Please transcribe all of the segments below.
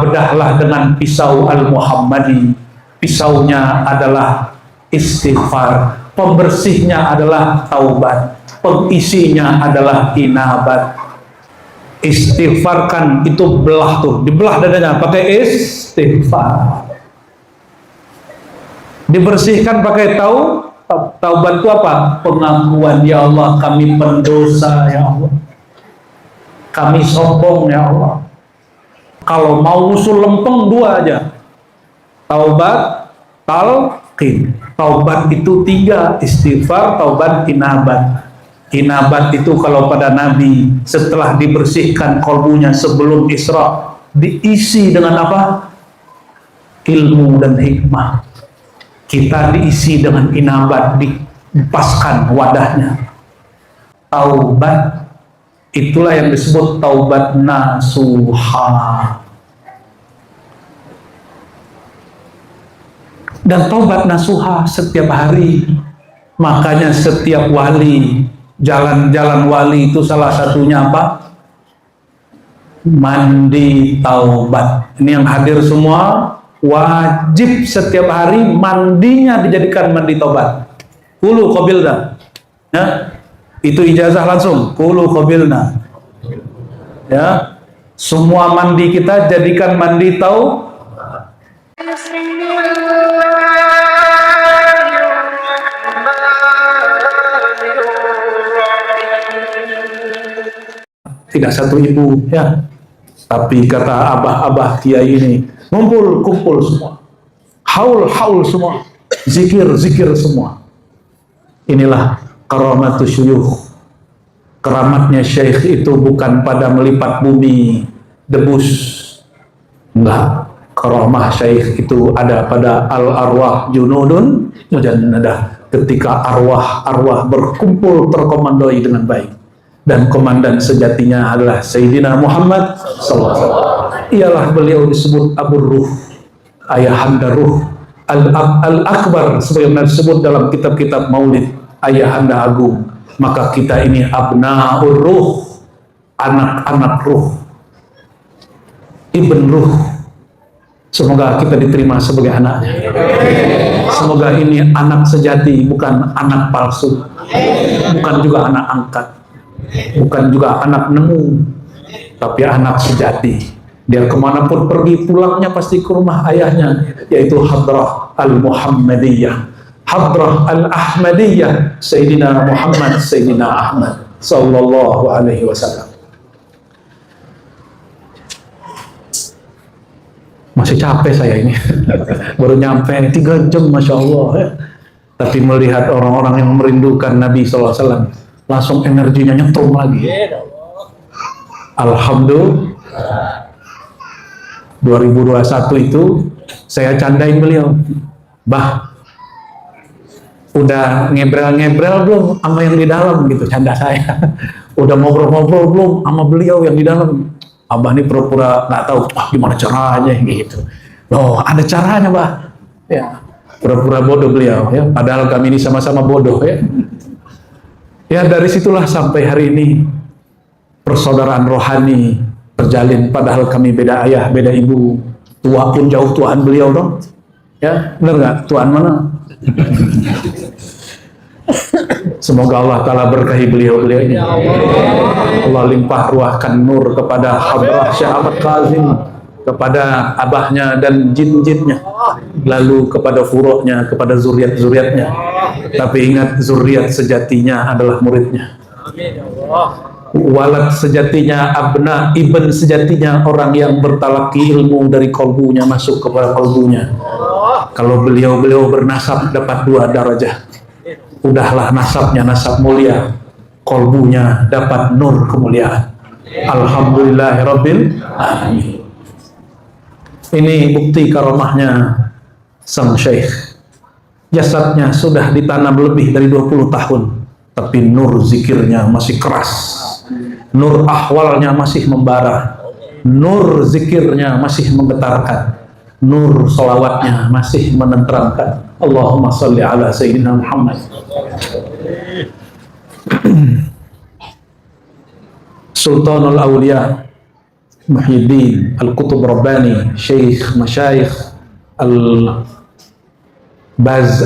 maka bedahlah dengan pisau Al-Muhammadi. Pisaunya adalah istighfar, pembersihnya adalah taubat, pengisinya adalah inabat. Istighfar kan itu belah tuh, dibelah dadanya pakai istighfar. Dibersihkan pakai taubat itu apa? Pengakuan, ya Allah kami pendosa, ya Allah kami sombong, ya Allah. Kalau mau usul lempeng dua aja, taubat, talqin. Taubat itu tiga, istighfar, taubat, inabat. Inabat itu kalau pada Nabi setelah dibersihkan kolbunya sebelum Isra, diisi dengan apa? Ilmu dan hikmah. Kita diisi dengan inabat, dipaskan wadahnya. Taubat, itulah yang disebut taubat nasuha. Dan taubat nasuha setiap hari. Makanya setiap wali, jalan-jalan wali itu salah satunya apa? Mandi taubat. Ini yang hadir semua wajib setiap hari mandinya dijadikan mandi taubat. Qulu qabilna. Ya. Itu ijazah langsung. Qulu qabilna. Ya. Semua mandi kita jadikan mandi taubat. Tidak satu ibu, ya, tapi kata abah-abah kiai ini, kumpul semua, haul semua, zikir semua. Inilah karamatus syuyukh. Keramatnya syekh itu bukan pada melipat bumi debus, enggak. Karamah syekh itu ada pada al-arwah junudun mujannadah, ketika arwah berkumpul terkomandoi dengan baik. Dan komandan sejatinya adalah Sayyidina Muhammad SAW. Ialah beliau disebut Abu Ruh, ayahanda ruh, Al-Akbar, sebagaimana disebut dalam kitab-kitab maulid, ayahanda agung. Maka kita ini abna'ur ruh, anak-anak ruh, ibn ruh. Semoga kita diterima sebagai anaknya. Semoga ini anak sejati, bukan anak palsu, bukan juga anak angkat, bukan juga anak nemu, tapi anak sejati. Dia kemanapun pergi, pulangnya pasti ke rumah ayahnya, yaitu Hadrah Al-Muhammadiyah, Hadrah Al-Ahmadiyah, Sayyidina Muhammad, Sayyidina Ahmad Sallallahu Alaihi Wasallam. Masih capek saya ini, baru nyampe 3 jam, Masya Allah ya. Tapi melihat orang-orang yang merindukan Nabi SAW, langsung energinya nyetrum lagi. Alhamdulillah. 2021 itu saya candain beliau, bah, udah ngebrel belum sama yang di dalam gitu, canda saya. Udah ngobrol-ngobrol belum sama beliau yang di dalam. Abah ini pura-pura nggak tahu, gimana caranya gitu. Loh, ada caranya, bah. Ya, pura-pura bodoh beliau ya, padahal kami ini sama-sama bodoh ya. Ya, dari situlah sampai hari ini persaudaraan rohani terjalin, padahal kami beda ayah, beda ibu. Tua pun jauh tuaan beliau dong. Ya, benar nggak? Tuaan mana? Semoga Allah Ta'ala berkahi beliau ini. Allah limpah ruahkan nur kepada Hadrah Syekh Ahmad Kazim, kepada abahnya dan jin-jinnya, lalu kepada furu'nya, kepada zuriat-zuriatnya. Tapi ingat, zuriat sejatinya adalah muridnya. Walad sejatinya, abna, ibn sejatinya, orang yang bertalaki ilmu dari kolbunya masuk kepada kolbunya. Kalau beliau bernasab dapat 2 darajah. Udahlah nasabnya nasab mulia, kolbunya dapat nur kemuliaan. Alhamdulillahirabbil alamin. Ini bukti karamahnya sang syekh. Jasadnya sudah ditanam lebih dari 20 tahun, tapi nur zikirnya masih keras. Nur ahwalnya masih membara. Nur zikirnya masih menggetarkan. Nur salawatnya masih menenteramkan. Allahumma salli ala Sayyidina Muhammad. Sultanul Awliya, Muhyiddin Al-Qutb Rabbani, Syekh Masyayikh Al-Baz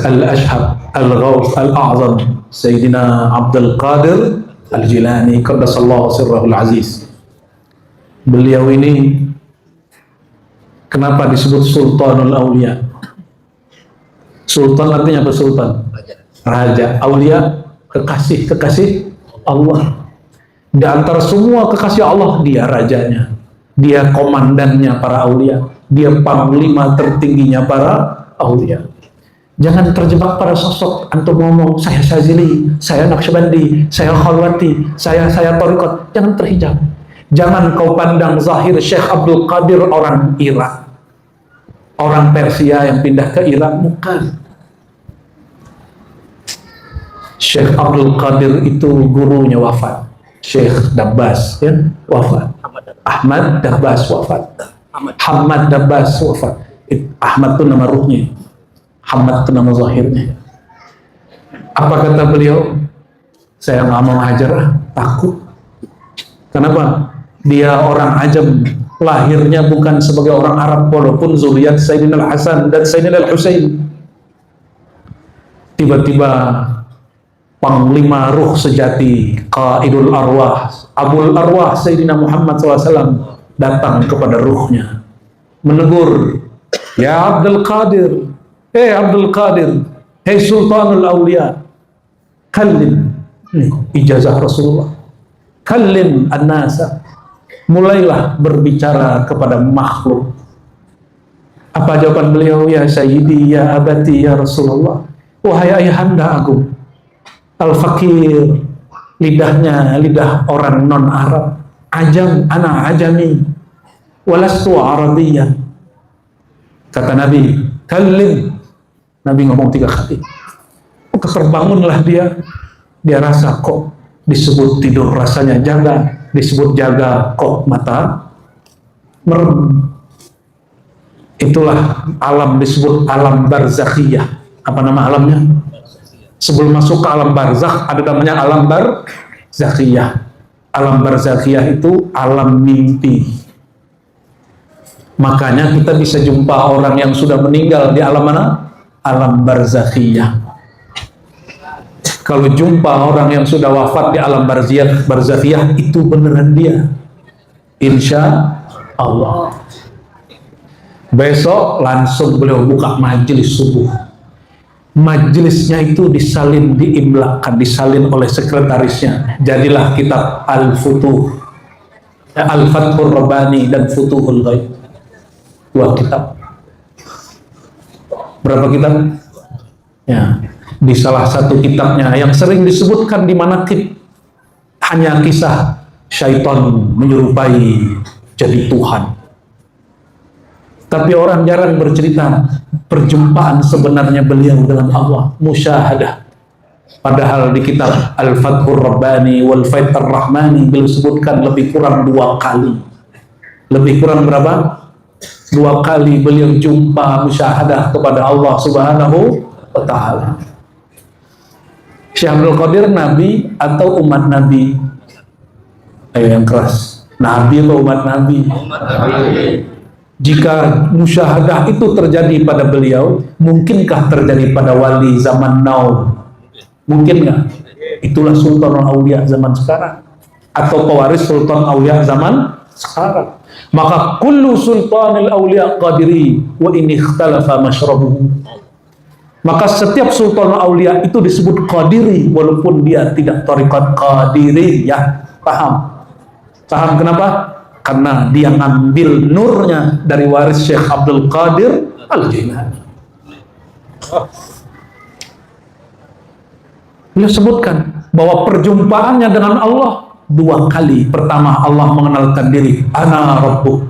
Al-Ashhab Al-Ghawth Al-A'zam Sayyidina Abdul Qadir Al-Jilani Qaddasallahu sirrahul aziz. Beliau ini kenapa disebut Sultanul Aulia? Sultan artinya apa? Sultan, raja. Aulia, kekasih Allah. Di antara semua kekasih Allah, dia rajanya, dia komandannya para aulia, dia panglima tertingginya para aulia. Jangan terjebak pada sosok. Antum ngomong saya Syazili, saya Naqsyabandi, saya Khalwati, saya Thariqat. Jangan terhijab. Jangan kau pandang zahir Syekh Abdul Qadir orang Irak, orang Persia yang pindah ke Irak. Bukan. Syekh Abdul Qadir itu gurunya wafat, Syekh Dabbas ya, wafat. Ahmad Dabbas wafat. Hamad Dabbas wafat. Ahmad itu nama ruhnya, Hamad itu nama zahirnya. Apa kata beliau? Saya nggak mau hajar, takut. Kenapa? Dia orang Ajam, lahirnya bukan sebagai orang Arab, walaupun zuriyat Sayyidina Al-Hasan dan Sayyidina Al-Husain. Tiba-tiba panglima ruh sejati, Qaidul Arwah, Abul Arwah Sayyidina Muhammad SAW datang kepada ruhnya, menegur, ya Abdul Qadir, hey Abdul Qadir, hey Sultanul Aulia, kallim, ijazah Rasulullah, kallim an-nasa, mulailah berbicara kepada makhluk. Apa jawaban beliau? Ya Sayyidi, ya Abati, ya Rasulullah, wahai ayahanda aku, al-fakir, lidahnya lidah orang non-Arab, ajam, ana ajami, walastu arabiyyan. Kata Nabi, kallim. Nabi ngomong 3 kali. Terbangunlah dia rasa kok disebut tidur rasanya jaga, disebut jaga kok mata merem. Itulah alam, disebut alam barzakhiyah. Apa nama alamnya? Sebelum masuk ke alam barzakh ada namanya alam barzakhiyah. Alam barzakhiyah itu alam mimpi. Makanya kita bisa jumpa orang yang sudah meninggal di alam mana? Alam barzakhiyah. Kalau jumpa orang yang sudah wafat di alam barzakhiyah, itu beneran dia, insya Allah. Besok langsung beliau buka majelis subuh. Majelisnya itu disalin, diimlakan, disalin oleh sekretarisnya. Jadilah kitab Al-Futuh, Al-Fathur Rabbani dan Futuhul Ghaib. 2 kitab. Berapa kitab? Ya. Di salah satu kitabnya yang sering disebutkan di manaqib, hanya kisah syaitan menyerupai jadi Tuhan. Tapi orang jarang bercerita perjumpaan sebenarnya beliau dengan Allah, musyahadah. Padahal di kitab Al-Fathur Rabbani wal Fathur Rahmani beliau sebutkan lebih kurang 2 kali. Lebih kurang berapa? 2 kali beliau jumpa musyahadah kepada Allah Subhanahu wa Ta'ala. Syekh Abdul Qadir Nabi atau umat Nabi? Ayo yang keras. Nabi atau umat Nabi? Umat Nabi. Jika musyahadah itu terjadi pada beliau, mungkinkah terjadi pada wali zaman now? Mungkin nggak? Itulah Sultanul Aulia zaman sekarang, atau pewaris Sultan Aulia zaman sekarang. Maka kullu sultanil aulia qadiri wa in ikhtalafa masyrabuhu. Maka setiap sultan aulia itu disebut qadiri walaupun dia tidak thariqat qadiriyah. Paham? Paham kenapa? Karena dia ngambil nurnya dari waris Syekh Abdul Qadir Al-Jilani. Beliau sebutkan bahwa perjumpaannya dengan Allah 2 kali. Pertama, Allah mengenalkan diri, ana rabbuk.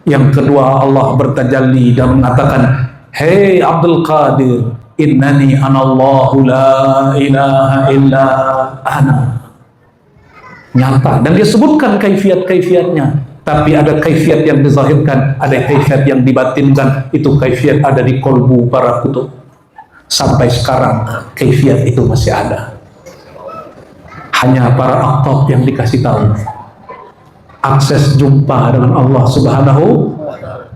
Yang kedua, Allah bertajalli dan mengatakan, hei Abdul Qadir, innani anallahu la ilaha illa ana. Nyata. Dan dia sebutkan kaifiat-kaifiatnya. Tapi ada kaifiat yang dizahirkan, ada kaifiat yang dibatinkan. Itu kaifiat ada di kolbu para kutub. Sampai sekarang kaifiat itu masih ada. Hanya para aqtab yang dikasih tahu. akses jumpa dengan Allah Subhanahu.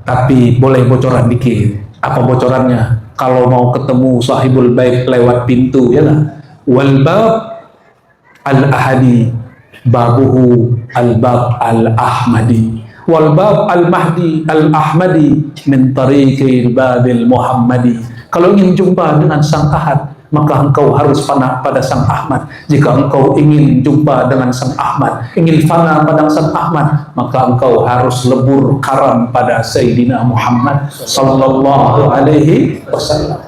Tapi boleh bocoran dikit. Apa bocorannya? Kalau mau ketemu sahibul bait lewat pintu, ya lah. Wal bab al-ahadi babuhu al-bab al-ahmadi wal bab al-mahdi al-ahmadi min tariqil babil muhammadi. Kalau ingin jumpa dengan sang ahad, maka engkau harus fana pada sang Ahmad. Jika engkau ingin jumpa dengan sang Ahmad, ingin fana pada sang Ahmad, maka engkau harus lebur karam pada Sayyidina Muhammad sallallahu alaihi wasallam.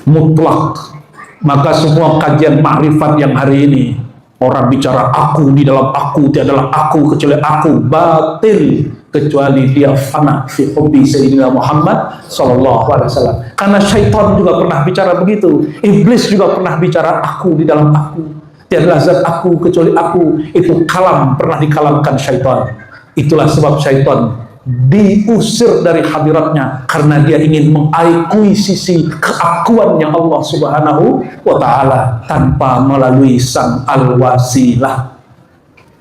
Mutlak. Maka semua kajian ma'rifat yang hari ini orang bicara aku di dalam aku, tiadalah aku kecuali aku, batil kecuali dia fana fi hubbi Sayyidina Muhammad sallallahu alaihi wasallam. Karena syaitan juga pernah bicara begitu, iblis juga pernah bicara aku di dalam aku, tiadalah zat aku kecuali aku. Itu kalam, pernah dikalamkan syaitan. Itulah sebab syaitan diusir dari hadiratnya, karena dia ingin mengakuisisi keakuannya Allah Subhanahu wa ta'ala tanpa melalui sang al-wasilah.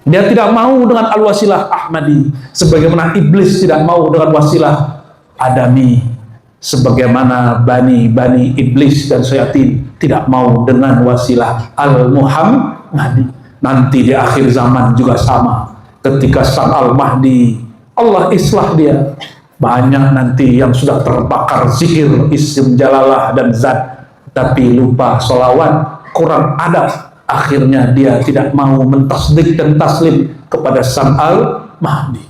Dia tidak mau dengan al-wasilah Ahmadi, sebagaimana iblis tidak mau dengan wasilah Adami, sebagaimana bani iblis dan syayatin tidak mau dengan wasilah al-Muhammadi. Nanti di akhir zaman juga sama, ketika sang al-Mahdi Allah islah dia, banyak nanti yang sudah terbakar zikir isim jalalah dan zat, tapi lupa sholawat, kurang adab, akhirnya dia tidak mau mentasdik dan taslim kepada sang al-Mahdi.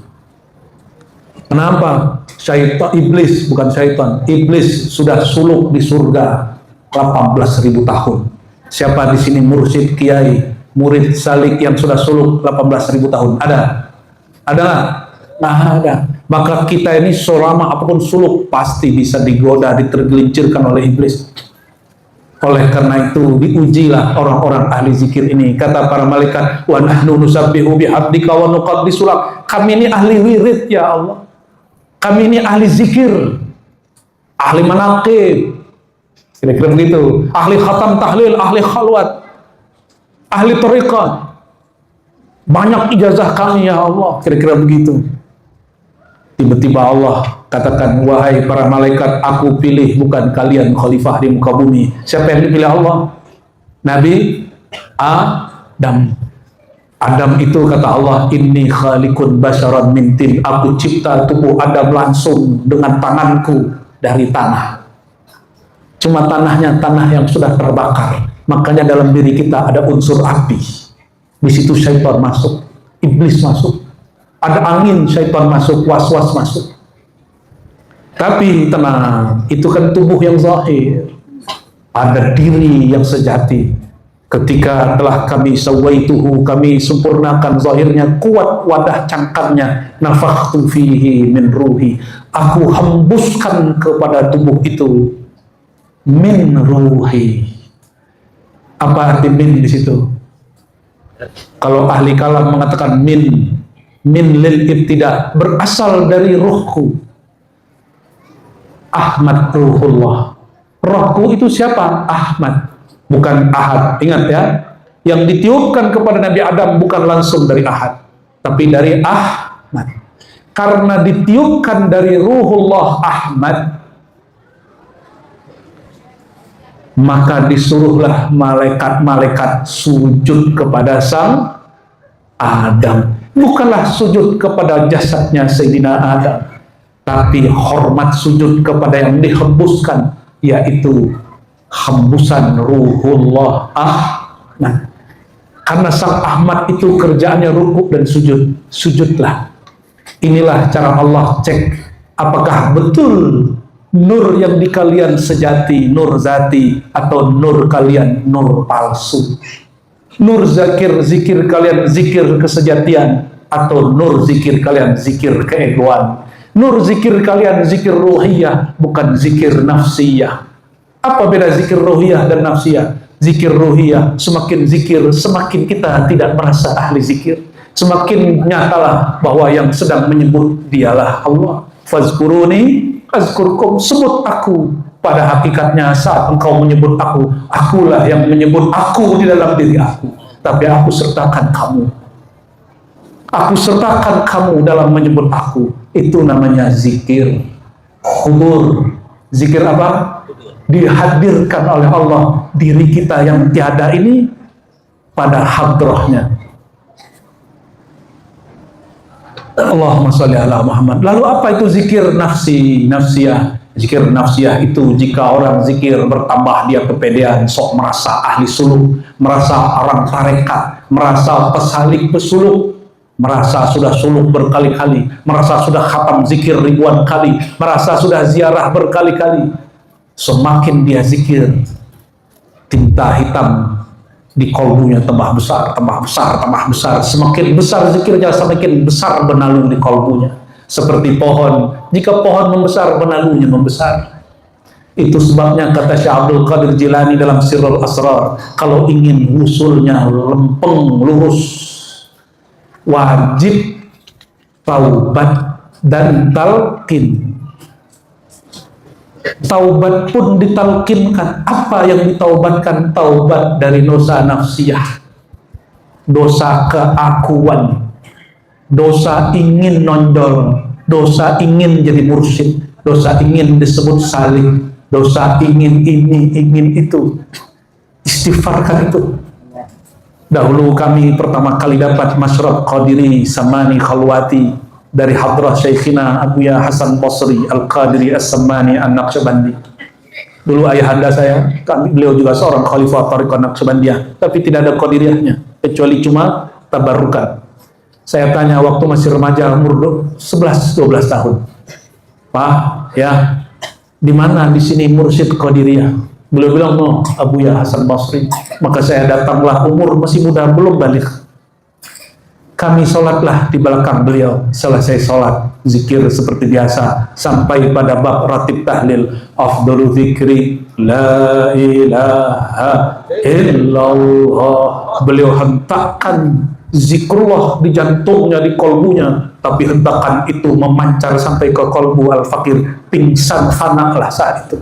Kenapa? Syaitan, iblis, bukan syaitan, iblis sudah suluk di surga 18.000 tahun. Siapa di sini mursyid kiai, murid salik yang sudah suluk 18.000 tahun? Ada? Ada? Nah, ada. Maka kita ini selama apapun suluk pasti bisa digoda, ditergelincirkan oleh iblis. Oleh karena itu diujilah orang-orang ahli zikir ini. Kata para malaikat, wa nahnu nusabbihu bihamdika wa nuqaddisu lak. Kami ini ahli wirid ya Allah. Kami ini ahli zikir, ahli manaqib, kira-kira begitu. Ahli khatam tahlil, ahli khalwat, ahli tariqat. Banyak ijazah kami ya Allah, kira-kira begitu. Tiba-tiba Allah katakan, wahai para malaikat, aku pilih bukan kalian khalifah di muka bumi. Siapa yang dipilih Allah? Nabi Adam. Adam itu kata Allah, inni khaliqun basyaran min tin. Aku cipta tubuh Adam langsung dengan tanganku dari tanah. Cuma tanahnya tanah yang sudah terbakar. Makanya dalam diri kita ada unsur api. Di situ syaitan masuk, iblis masuk. Ada angin, syaitan masuk, was-was masuk. Tapi tenang, itu kan tubuh yang zahir. Ada diri yang sejati. Ketika telah kami sawaituhu, kami sempurnakan zahirnya, kuat wadah cangkangnya, nafakhtu fihi min ruhi. Aku hembuskan kepada tubuh itu min ruhi. Apa arti min di situ? Kalau ahli kalam mengatakan min lil ibtida, berasal dari ruhku. Ahmad ruhullah. Rohku itu siapa? Ahmad, bukan Ahad. Ingat ya, yang ditiupkan kepada Nabi Adam bukan langsung dari Ahad, tapi dari Ahmad. Karena ditiupkan dari ruhullah Ahmad, maka disuruhlah malaikat-malaikat sujud kepada sang Adam. Bukanlah sujud kepada jasadnya Sayyidina Adam, tapi hormat sujud kepada yang dihembuskan, yaitu hembusan ruhullah Ahmad. Karena sang Ahmad itu kerjaannya rukuk dan sujud. Sujudlah. Inilah cara Allah cek apakah betul nur yang di kalian sejati, nur zati, atau nur kalian nur palsu. Nur zikir kalian zikir kesejatian, atau nur zikir kalian zikir keegoan. Nur zikir kalian zikir ruhiyah, bukan zikir nafsiyah. Apa beda zikir ruhiyah dan nafsiyah? Zikir ruhiyah, semakin zikir semakin kita tidak merasa ahli zikir, semakin nyatalah bahwa yang sedang menyebut dialah Allah. Fazkuruni azkurkum, sebut aku. Pada hakikatnya saat engkau menyebut aku, akulah yang menyebut aku di dalam diri aku, tapi aku sertakan kamu. Aku sertakan kamu dalam menyebut aku. Itu namanya zikir hudur. Zikir apa? Dihadirkan oleh Allah diri kita yang tiada ini pada hadrahnya. Allahumma sholli ala Muhammad. Lalu apa itu zikir nafsiyah? Zikir nafsiyah itu jika orang zikir bertambah dia kepedean, sok merasa ahli suluk, merasa orang tarekat, merasa pesalik pesuluk, merasa sudah suluk berkali-kali, merasa sudah khatam zikir ribuan kali, merasa sudah ziarah berkali-kali. Semakin dia zikir, tinta hitam di kolbunya tambah besar, tambah besar, tambah besar. Semakin besar zikirnya, semakin besar benalu di kolbunya. Seperti pohon, jika pohon membesar, benalunya membesar. Itu sebabnya kata Syekh Abdul Qadir Jilani dalam Sirrul Asrar, kalau ingin usulnya lempeng lurus, wajib taubat dan talqin. Taubat pun ditalkinkan. Apa yang ditaubatkan? Taubat dari dosa nafsiyah, dosa keakuan, dosa ingin nonjol, dosa ingin jadi mursyid, dosa ingin disebut salih, dosa ingin ini, ingin itu. Istighfarkan itu. Dahulu kami pertama kali dapat masyrab Qadiri Samani Khalwati dari hadrah Syekhina Abuya Hasan Basri Al-Qadiri As-Samani An-Naqsyabandi. Dulu ayahanda saya, beliau juga seorang khalifah Tariqah Naqsyabandiyah, tapi tidak ada qadiriyahnya, kecuali cuma tabarrukan. Saya tanya waktu masih remaja, umur 11-12 tahun, Pak, ya, di mana di sini mursyid qadiriyah? Beliau bilang, no, Abuya Hasan Basri. Maka saya datanglah, umur masih muda, belum balik. Kami sholatlah di belakang beliau. Selesai sholat, zikir seperti biasa, sampai pada bab ratib tahlil. Afdalu zikri la ilaha illallah. Beliau hentakkan zikrullah di jantungnya, di kolbunya, tapi hentakan itu memancar sampai ke kolbu al-fakir. Pingsan, fana lah saat itu.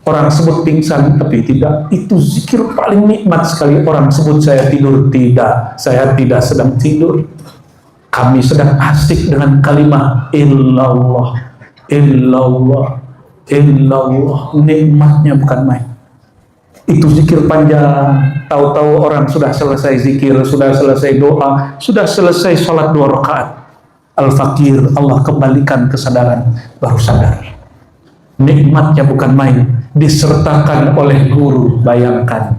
Orang sebut pingsan, tapi tidak. Itu zikir paling nikmat sekali. Orang sebut saya tidur, tidak. Saya tidak sedang tidur. Kami sedang asik dengan kalimat illallah, illallah, illallah. Nikmatnya bukan main. Itu zikir panjang. Tahu-tahu orang sudah selesai zikir, sudah selesai doa, sudah selesai sholat 2 rakaat. Al-fakir, Allah kembalikan kesadaran, baru sadar. Nikmatnya bukan main. Disertakan oleh guru, bayangkan.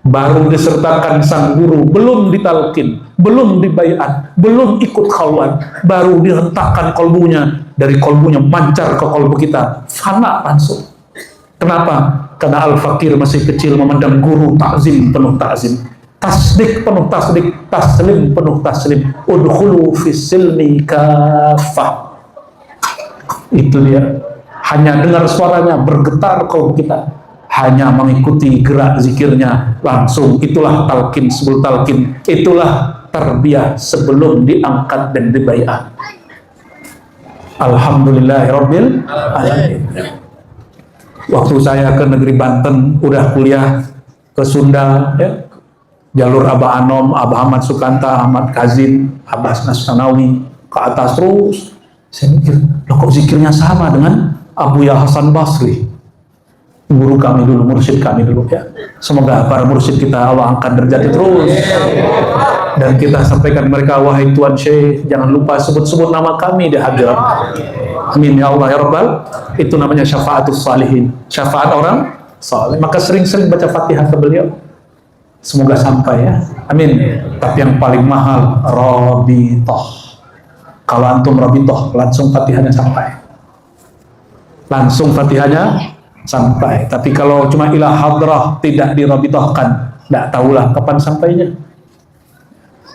Baru disertakan sang guru, belum ditalkin, belum dibayat, belum ikut khalwat, baru dihentakkan kolbunya, dari kolbunya mancar ke kolbu kita, fana langsung. Kenapa? Karena al-fakir masih kecil memandang guru takzim penuh takzim, tasdik penuh tasdik, taslim penuh taslim. Udkhulu fis silmi kafah. Itu dia. Hanya dengar suaranya bergetar kolbu kita, hanya mengikuti gerak zikirnya langsung. Itulah talqin sebelum talqin, itulah tarbiyah sebelum diangkat dan dibayar. Alhamdulillahirabbil alamin. Waktu saya ke negeri Banten, udah kuliah ke Sunda, ya, jalur Abah Anom, Abah Ahmad Sukanta, Ahmad Kazim, Abbas Nasanawi, ke atas terus. Saya mikir, loh kok zikirnya sama dengan Abuya Hasan Basri, guru kami dulu, mursyid kami dulu, ya. Semoga para mursyid kita Allah angkat derajatnya terus, dan kita sampaikan mereka, wahai Tuan Syekh, jangan lupa sebut-sebut nama kami di hadirat. Amin ya Allah ya Rabbal. Itu namanya syafaatus salihin, syafaat orang saleh. Maka sering-sering baca Fatihah ke beliau, semoga sampai, ya. Amin. Tapi yang paling mahal Rabitoh. Kalau antum Rabitoh, langsung Fatihahnya sampai. Langsung Fatihahnya sampai. Tapi kalau cuma ilah hadrah, tidak dirabitohkan, tidak tahulah kapan sampainya.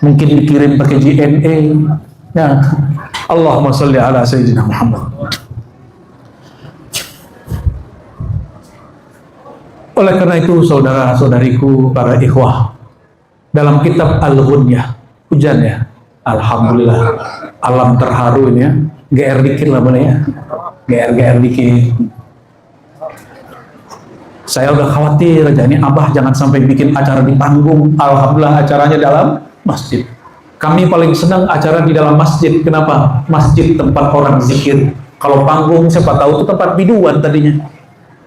Mungkin dikirim pakai JNE, ya. Allahumma sholli ala Sayyidina Muhammad. Oleh karena itu, saudara-saudariku, para ikhwah, dalam kitab Al-Ghunyah, hujan, ya, alhamdulillah, alam terharu ini, ya. GR dikit lah boleh, ya. GR dikit. Saya udah khawatir aja, ini Abah jangan sampai bikin acara di panggung. Alhamdulillah acaranya dalam masjid. Kami paling senang acara di dalam masjid. Kenapa? Masjid tempat orang zikir. Kalau panggung siapa tahu itu tempat biduan tadinya,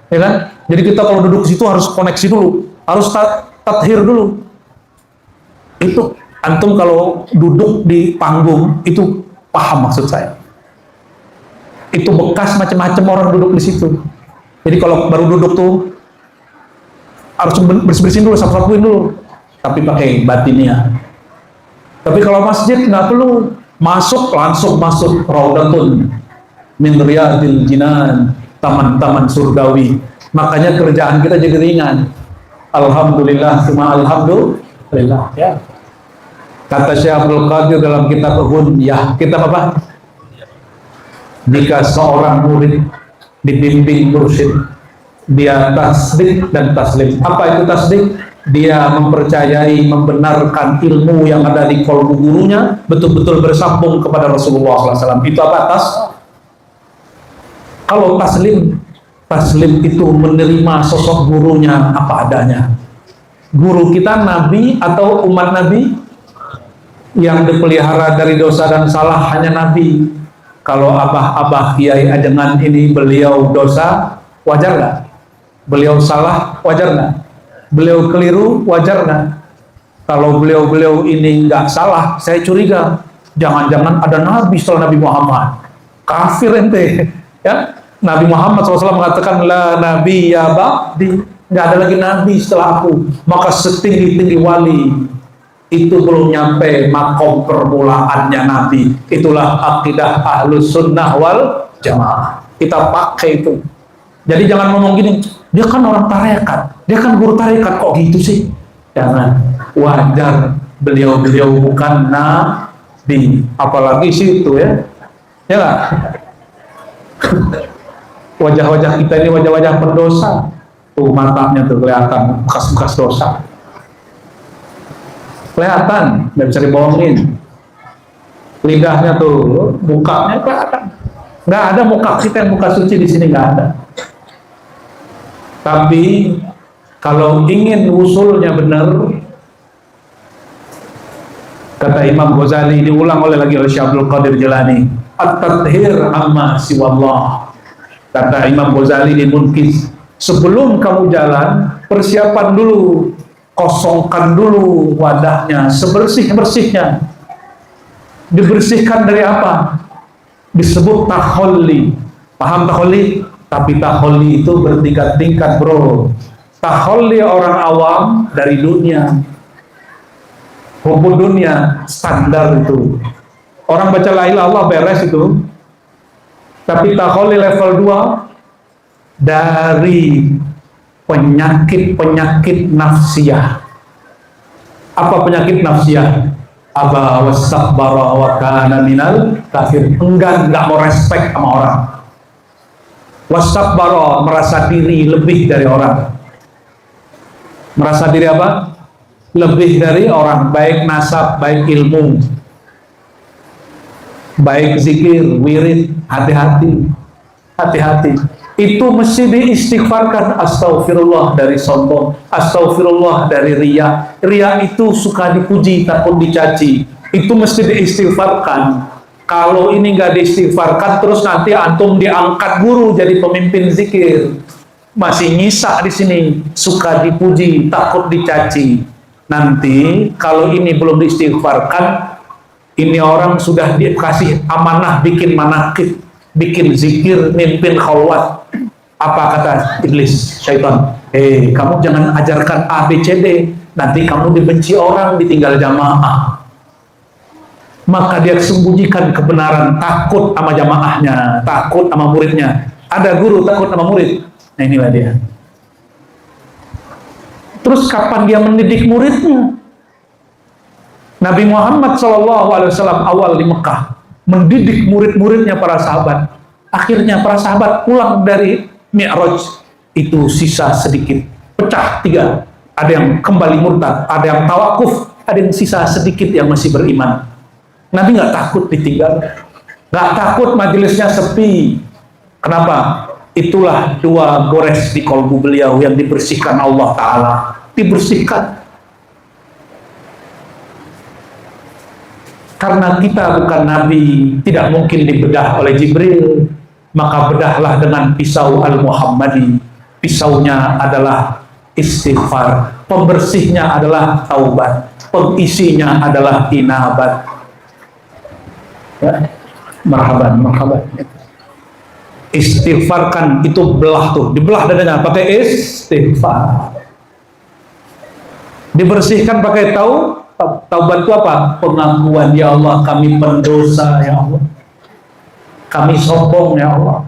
ya kan? Jadi kita kalau duduk di situ harus koneksi dulu, harus tathir dulu. Itu antum kalau duduk di panggung itu paham maksud saya. Itu bekas macam-macam orang duduk di situ. Jadi kalau baru duduk tuh harus bersih-bersihin dulu, sapu-sapuin dulu, tapi pakai batinnya. Tapi kalau masjid nggak perlu, masuk langsung masuk raudatun min riyadil jinan, taman-taman surgawi. Makanya kerjaan kita jadi ringan. Alhamdulillah, cuma alhamdulillah ya. Kata Syekh Abdul Qadir dalam kitab Ghunyah, kitab apa? Jika seorang murid dibimbing mursyid, dia tasdik dan taslim. Apa itu tasdik? Dia mempercayai, membenarkan ilmu yang ada di kolbu gurunya betul-betul bersambung kepada Rasulullah SAW. Itu apa? Kalau taslim, taslim itu menerima sosok gurunya apa adanya. Guru kita Nabi atau umat Nabi? Yang dipelihara dari dosa dan salah hanya Nabi. Kalau abah-abah kiai ajengan ini beliau dosa, wajar nggak? Beliau salah, wajar nggak? Beliau keliru, wajar nggak? Kalau beliau ini nggak salah, saya curiga jangan-jangan ada nabi setelah Nabi Muhammad. Kafir ente, ya? Nabi Muhammad SAW mengatakan la nabi ya ba'di, nggak ada lagi nabi setelah aku. Maka setinggi-tinggi wali itu belum nyampe makom permulaannya nabi. Itulah akidah ahlus sunnah wal jamaah. Kita pakai itu. Jadi jangan ngomong gini, dia kan orang tarekat, dia kan guru tarekat, kok gitu sih? Jangan. Wajar, beliau bukan nabi, apalagi situ ya, ya nggak? Wajah-wajah kita ini wajah-wajah pendosa. Tuh matanya tuh kelihatan bekas-bekas dosa. Kelihatan, nggak bisa dibohongin. Lidahnya tuh, mukanya kelihatan. Nggak ada muka kita yang muka suci di sini, nggak ada. Tapi kalau ingin usulnya benar, kata Imam Ghazali, diulang lagi oleh Syekh Abdul Qadir Jilani, at-tathhir amma siwallah. Kata Imam Ghazali di Munqidh, sebelum kamu jalan, persiapan dulu, kosongkan dulu wadahnya sebersih-bersihnya. Dibersihkan dari apa? Disebut taholli. Paham taholli? Tapi taholli itu bertingkat-tingkat, bro. Taholli orang awam dari dunia, hukum dunia standar itu. Orang baca la ilaha illallah beres itu. Tapi taholli level 2 dari penyakit-penyakit nafsiyah. Apa penyakit nafsiyah? Aba wastakbara wa kana minal kafir. Enggak mau respect sama orang. Wastakbara, merasa diri lebih dari orang. Merasa diri apa? Lebih dari orang, baik nasab, baik ilmu, baik zikir, wirid. Hati-hati, hati-hati. Itu mesti diistighfarkan. Astaghfirullah dari sombong, astaghfirullah dari riya. Riya itu suka dipuji takut dicaci. Itu mesti diistighfarkan. Kalau ini nggak diistighfarkan, terus nanti antum diangkat guru jadi pemimpin zikir, masih nyisa di sini, suka dipuji takut dicaci. Nanti kalau ini belum diistighfarkan, ini orang sudah dikasih amanah bikin manakib, bikin zikir, mimpin khalwat. Apa kata iblis, syaitan? Kamu jangan ajarkan A, B, C, D. Nanti kamu dibenci orang, ditinggal jamaah. Maka dia sembunyikan kebenaran, takut sama jamaahnya, takut sama muridnya. Ada guru takut sama murid. Nah inilah dia. Terus kapan dia mendidik muridnya? Nabi Muhammad SAW awal di Mekah mendidik murid-muridnya, para sahabat. Akhirnya para sahabat pulang dari Mi'raj itu sisa sedikit, pecah 3. Ada yang kembali murtad, ada yang tawakuf, ada yang sisa sedikit yang masih beriman. Nabi nggak takut ditinggal, nggak takut majelisnya sepi. Kenapa? Itulah 2 gores di kolbu beliau yang dibersihkan Allah Ta'ala. Dibersihkan. Karena kita bukan nabi, tidak mungkin dibedah oleh Jibril, maka bedahlah dengan pisau Al-Muhammadi. Pisaunya adalah istighfar, pembersihnya adalah taubat, pengisinya adalah inabat. Ya. Marhaban, marhaban. Istighfarkan itu belah tuh, dibelah dadanya pakai istighfar. Dibersihkan pakai taubat itu apa? Pengakuan, ya Allah kami pendosa, ya Allah kami sombong, ya Allah.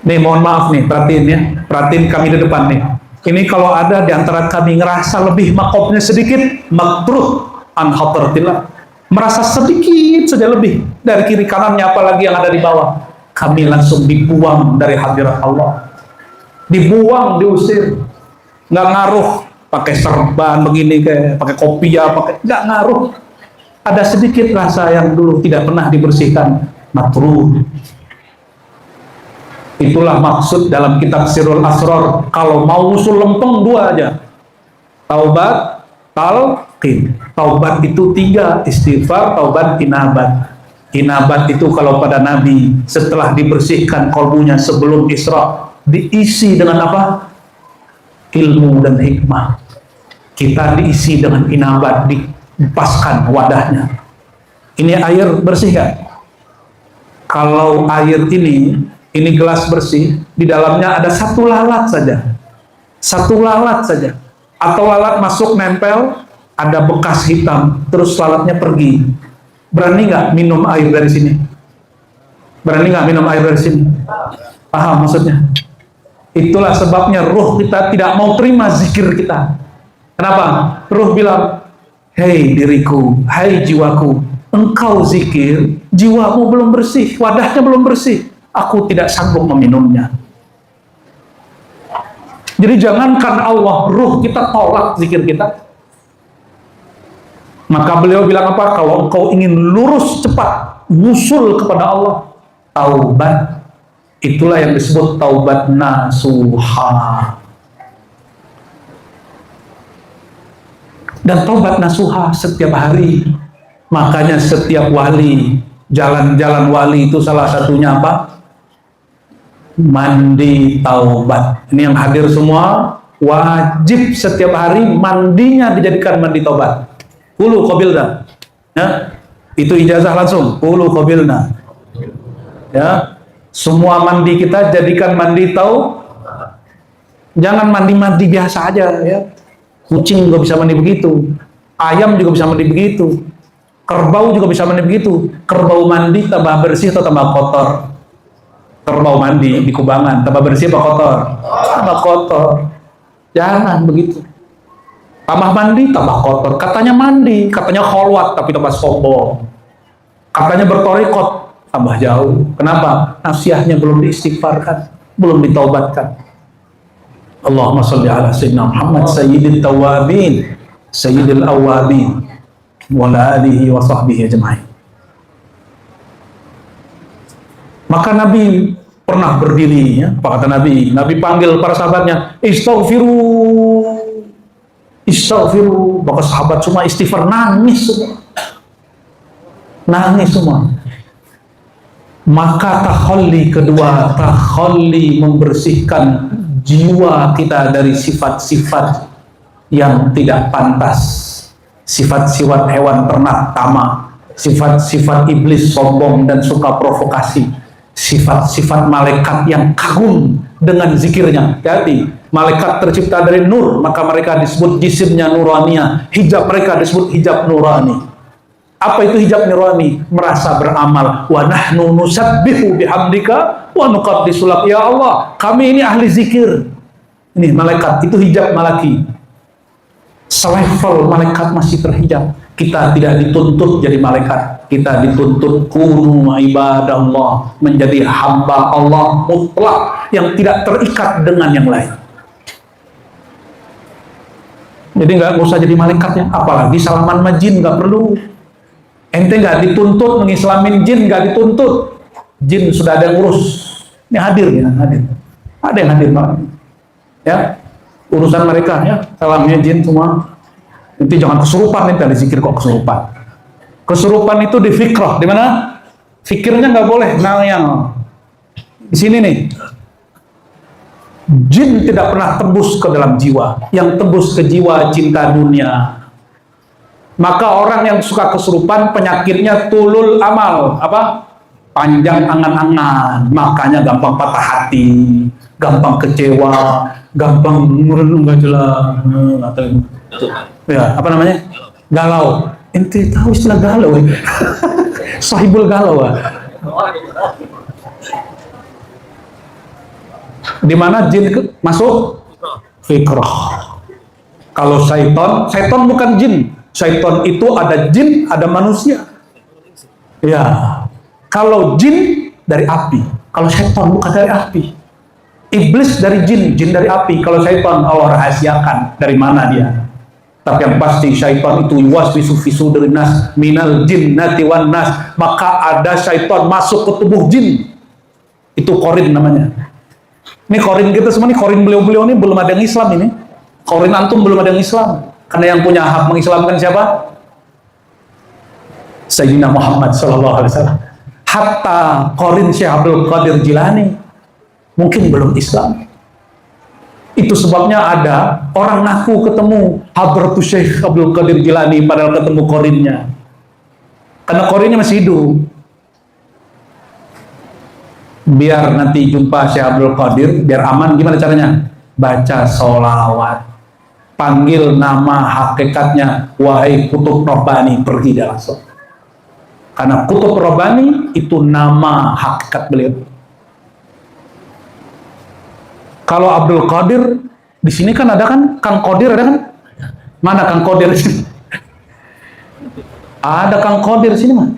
Nih mohon maaf nih, perhatiin ya, perhatiin kami di depan nih. Ini kalau ada di antara kami ngerasa lebih makopnya sedikit, makruh an hadratillah, merasa sedikit saja lebih dari kiri kanannya, apalagi yang ada di bawah, kami langsung dibuang dari hadirat Allah, dibuang, diusir. Nggak ngaruh pakai serban begini, kayak pakai kopiah, pakai, nggak ngaruh. Ada sedikit rasa yang dulu tidak pernah dibersihkan, makruh. Itulah maksud dalam kitab Sirrul Asrar, kalau mau usul lempeng dua aja, taubat, talqin. Taubat itu 3, istighfar, taubat, inabat. Inabat itu kalau pada Nabi setelah dibersihkan kalbunya sebelum Isra, diisi dengan apa? Ilmu dan hikmah. Kita diisi dengan inabat, dipaskan wadahnya. Ini air bersih kan? Kalau air ini gelas bersih, di dalamnya ada 1 lalat saja, 1 lalat saja, atau lalat masuk nempel, ada bekas hitam, terus lalatnya pergi. Berani nggak minum air dari sini? Berani nggak minum air dari sini? Paham maksudnya? Itulah sebabnya ruh kita tidak mau terima zikir kita. Kenapa? Ruh bilang, hei diriku, hai jiwaku, engkau zikir, jiwamu belum bersih, wadahnya belum bersih, aku tidak sanggup meminumnya. Jadi jangankan Allah, ruh kita tolak zikir kita. Maka beliau bilang apa? Kalau engkau ingin lurus cepat, wusul kepada Allah, taubat. Itulah yang disebut taubat nasuha. Dan taubat nasuha setiap hari. Makanya setiap wali, jalan-jalan wali itu salah satunya apa? Mandi taubat. Ini yang hadir semua wajib setiap hari mandinya dijadikan mandi taubat. Qulu qabilna. Ya. Itu ijazah langsung. Qulu qabilna. Ya. Semua mandi kita jadikan mandi taubat. Jangan mandi-mandi biasa aja ya. Kucing juga bisa mandi begitu. Ayam juga bisa mandi begitu. Kerbau juga bisa mandi begitu. Kerbau mandi tambah bersih atau tambah kotor? Kerbau mandi di kubangan tambah bersih apa kotor? Tambah kotor. Jangan begitu. Tambah mandi tambah kotor. Katanya mandi, katanya kholwat tapi tambah sombong. Katanya bertorikot tambah jauh. Kenapa? Nasihatnya belum diistighfarkan, belum ditaubatkan. Allahumma sholli ala sayyidina Muhammad sayyidil tawabin, sayyidil awabin, wa ala alihi wa sahbihi ajma'in. Maka Nabi pernah berdiri, ya, apa kata Nabi? Nabi panggil para sahabatnya, istaghfiru, istaghfiru. Maka sahabat semua istighfar, nangis semua, nangis semua. Maka takhalli kedua, takhalli membersihkan jiwa kita dari sifat-sifat yang tidak pantas, sifat-sifat hewan ternak tamak, sifat-sifat iblis sombong dan suka provokasi, sifat-sifat malaikat yang kagum dengan zikirnya. Jadi malaikat tercipta dari nur, maka mereka disebut jisimnya nuraniyah, hijab mereka disebut hijab nurani. Apa itu hijab nurani? Merasa beramal. Wa nahnu nusabbihu bihamdika wa nuqaddisu lak. Ya Allah, kami ini ahli zikir. Ini malaikat, itu hijab malaki. Selevel malaikat masih terhijab. Kita tidak dituntut jadi malaikat. Kita dituntut kunu ibadallah, menjadi hamba Allah mutlak yang tidak terikat dengan yang lain. Jadi nggak usah jadi malaikatnya, apalagi salaman sama jin, nggak perlu. Ente nggak dituntut mengislamin jin, nggak dituntut. Jin sudah ada yang urus. Ini hadir ya, hadir. Ada yang hadir Pak. Ya, urusan mereka ya. Salamnya jin semua. Nanti jangan kesurupan, nanti ada zikir kok kesurupan. Kesurupan itu di fikrah, di mana? Fikirnya nggak boleh ngayal. Di sini nih, jin tidak pernah tembus ke dalam jiwa. Yang tembus ke jiwa cinta dunia. Maka orang yang suka kesurupan penyakitnya tulul amal, apa? Panjang angan-angan, makanya gampang patah hati, gampang kecewa, gampang merenung nggak jelas, atau ya apa namanya? Galau. Ente tahu istilah galau? Sahibul galau. Di mana jin masuk? Fikrah. Kalau syaitan bukan jin. Syaitan itu ada jin, ada manusia. Ya. Kalau jin dari api. Kalau syaitan bukan dari api. Iblis dari jin, jin dari api. Kalau syaitan, Allah rahasiakan dari mana dia. Tapi yang pasti syaitan itu yuwaswisu fi sudurin nas minal jinnati wan nas. Maka ada syaitan masuk ke tubuh jin. Itu korin namanya. Ini korin kita semua, ini korin beliau-beliau ini belum ada yang Islam ini. Korin antum belum ada yang Islam. Karena yang punya hak mengislamkan siapa? Sayyidina Muhammad sallallahu alaihi wasallam. Hatta korin Syekh Abdul Qadir Jilani mungkin belum Islam. Itu sebabnya ada orang ngaku ketemu Hadratus Syekh Abdul Qadir Jilani padahal ketemu korinnya. Karena korinnya masih hidup. Biar nanti jumpa Syekh Abdul Qadir, biar aman, gimana caranya? Baca sholawat. Panggil nama hakikatnya, wahai Kutub Rabbani, pergi dia langsung. Karena Kutub Rabbani itu nama hakikat beliau. Kalau Abdul Qadir di sini kan ada kan, Kang Qadir ada kan? Mana Kang Qadir di sini? Ada Kang Qadir di sini mah.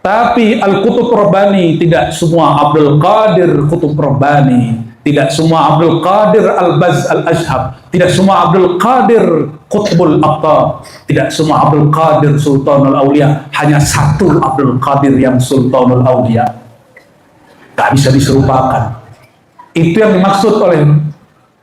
Tapi Al-Kutub Rabbani tidak semua Abdul Qadir Kutub Rabbani. Tidak semua Abdul Qadir Al-Baz Al-Ashhab. Tidak semua Abdul Qadir Qutbul Aqtab. Tidak semua Abdul Qadir Sultanul Aulia. Hanya satu Abdul Qadir yang Sultanul Aulia. Gak bisa diserupakan. Itu yang dimaksud oleh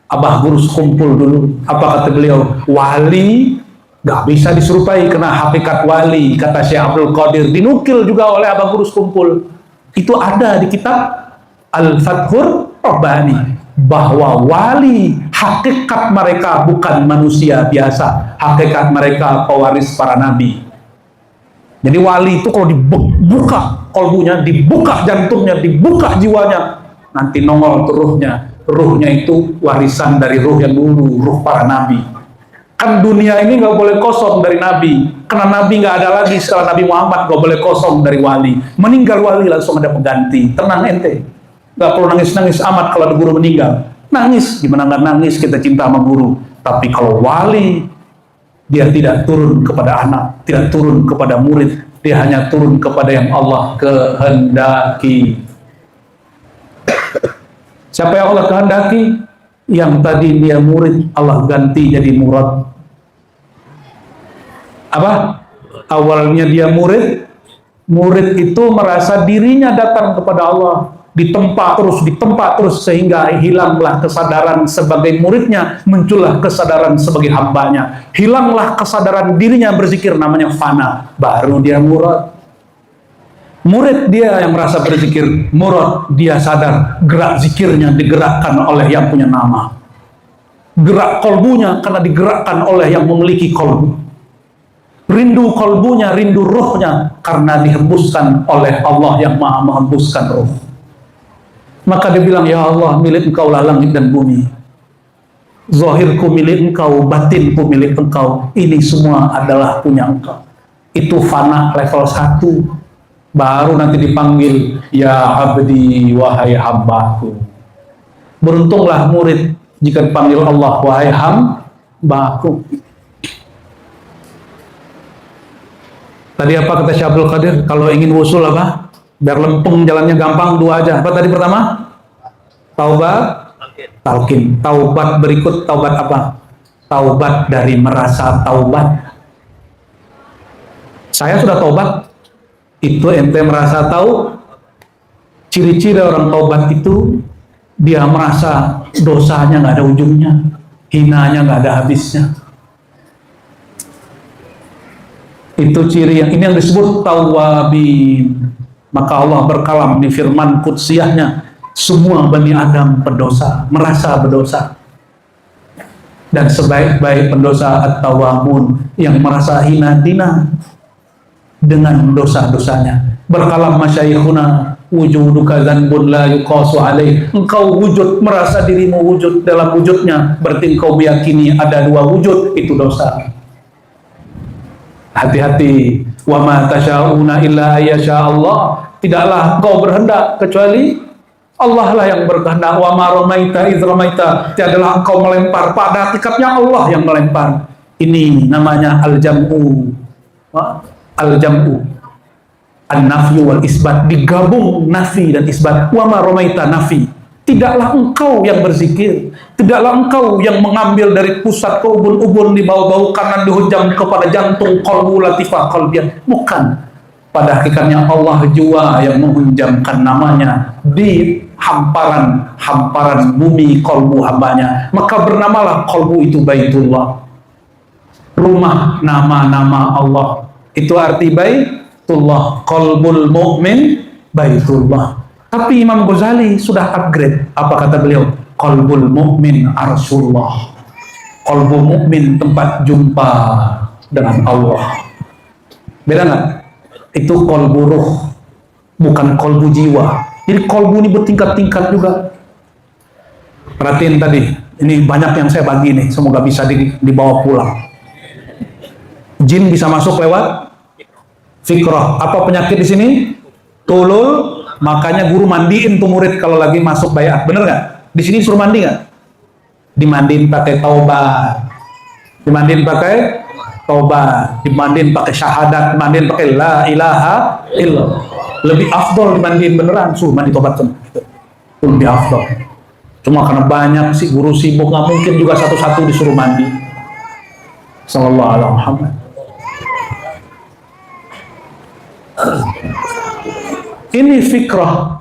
Abah Gurus kumpul dulu. Apa kata beliau? Wali gak bisa diserupai karena hakikat wali. Kata Syekh Abdul Qadir. Dinukil juga oleh Abah Gurus kumpul. Itu ada di kitab Al-Fathur Rabbani, bahwa wali hakikat mereka bukan manusia biasa, hakikat mereka pewaris para nabi. Jadi wali itu kalau dibuka kolbunya, dibuka jantungnya, dibuka jiwanya, nanti nongol tuh ruhnya. Ruhnya itu warisan dari ruh yang dulu, ruh para nabi. Kan dunia ini nggak boleh kosong dari nabi, karena nabi nggak ada lagi setelah Nabi Muhammad, nggak boleh kosong dari wali. Meninggal wali langsung ada pengganti. Tenang ente. Gak perlu nangis-nangis amat kalau ada guru meninggal. Nangis, gimana nggak nangis, kita cinta sama guru. Tapi kalau wali, dia tidak turun kepada anak, tidak turun kepada murid, dia hanya turun kepada yang Allah kehendaki. Siapa yang Allah kehendaki? Yang tadi dia murid, Allah ganti jadi murad. Apa? Awalnya dia murid itu merasa dirinya datang kepada Allah. Ditempa terus sehingga hilanglah kesadaran sebagai muridnya, muncullah kesadaran sebagai hambanya, hilanglah kesadaran dirinya berzikir, namanya fana, baru dia murad. Murid dia yang merasa berzikir, murad dia sadar gerak zikirnya digerakkan oleh yang punya nama, gerak kolbunya karena digerakkan oleh yang memiliki kolbu, rindu kolbunya, rindu rohnya karena dihembuskan oleh Allah yang maha menghembuskan roh. Maka dia bilang, ya Allah, milik engkau lah langit dan bumi. Zahirku milik engkau, batinku milik engkau. Ini semua adalah punya engkau. Itu fana level 1. Baru nanti dipanggil, ya abdi, wahai hambaku. Beruntunglah murid jika dipanggil Allah, wahai hambaku. Tadi apa kata Syekh Abdul Qadir? Kalau ingin wusul apa? Biar lempeng jalannya gampang, 2 aja. Apa tadi pertama? Taubat, talqin. Taubat berikut, taubat apa? Taubat dari merasa taubat. Saya sudah taubat. Itu ente merasa tahu. Ciri-ciri orang taubat itu, dia merasa dosanya nggak ada ujungnya, hinanya nggak ada habisnya. Itu ciri ini yang disebut tawabin. Maka Allah berkalam di firman Qudsiyahnya, semua Bani Adam pendosa, merasa berdosa. Dan sebaik-baik pendosa at-tawabun, yang merasa hina dina dengan dosa-dosanya. Berkalam masyayikhuna, wujuduka dzanbun la yuqasu alaih. Engkau wujud, merasa dirimu wujud dalam wujudnya, berarti engkau meyakini ada dua wujud, itu dosa. Hati-hati. Wa ma tasyauna illa ayyasha Allah. Tidaklah engkau berhendak kecuali Allah lah yang berkehendak. Wa ma ramaita idz ramaita. Tiadalah engkau melempar, pada hakikatnya Allah yang melempar. Ini namanya al-jam'u. Al-jam'u. An-nafyu wal isbat, digabung nafi dan isbat. Wa ma ramaita nafi. Tidaklah engkau yang berzikir, tidaklah engkau yang mengambil dari pusat ke ubun-ubun di bau-bau kanan dihujam kepada jantung qalbu latifah qalbiyah. Bukan. Pada hakikatnya Allah jua yang menghujamkan namanya di hamparan bumi qalbu hambanya. Maka bernamalah qalbu itu Baitullah, rumah nama-nama Allah. Itu arti Baitullah. Qalbul mu'min Baitullah. Tapi Imam Ghazali sudah upgrade. Apa kata beliau? Qalbul mu'min arsyullah. Qalbu mu'min tempat jumpa dengan Allah. Beda nggak? Itu qalbu ruh, bukan qalbu jiwa. Jadi qalbu ini bertingkat-tingkat juga. Perhatiin tadi, ini banyak yang saya bagi nih, semoga bisa dibawa pulang. Jin bisa masuk lewat fikrah. Apa penyakit di sini? Tulul. Makanya guru mandiin tuh murid kalau lagi masuk bayat, bener nggak? Di sini suruh mandi nggak? Dimandiin pakai taubat, dimandiin pakai taubat, dimandiin pakai syahadat, dimandiin pakai la ilaha illallah. Lebih afdol dimandiin beneran, suruh mandi taubat tuh. Itu lebih afdol. Cuma karena banyak sih guru sibuk, nggak mungkin juga satu-satu disuruh mandi. Sallallahu alaihi Muhammad. Ini fikrah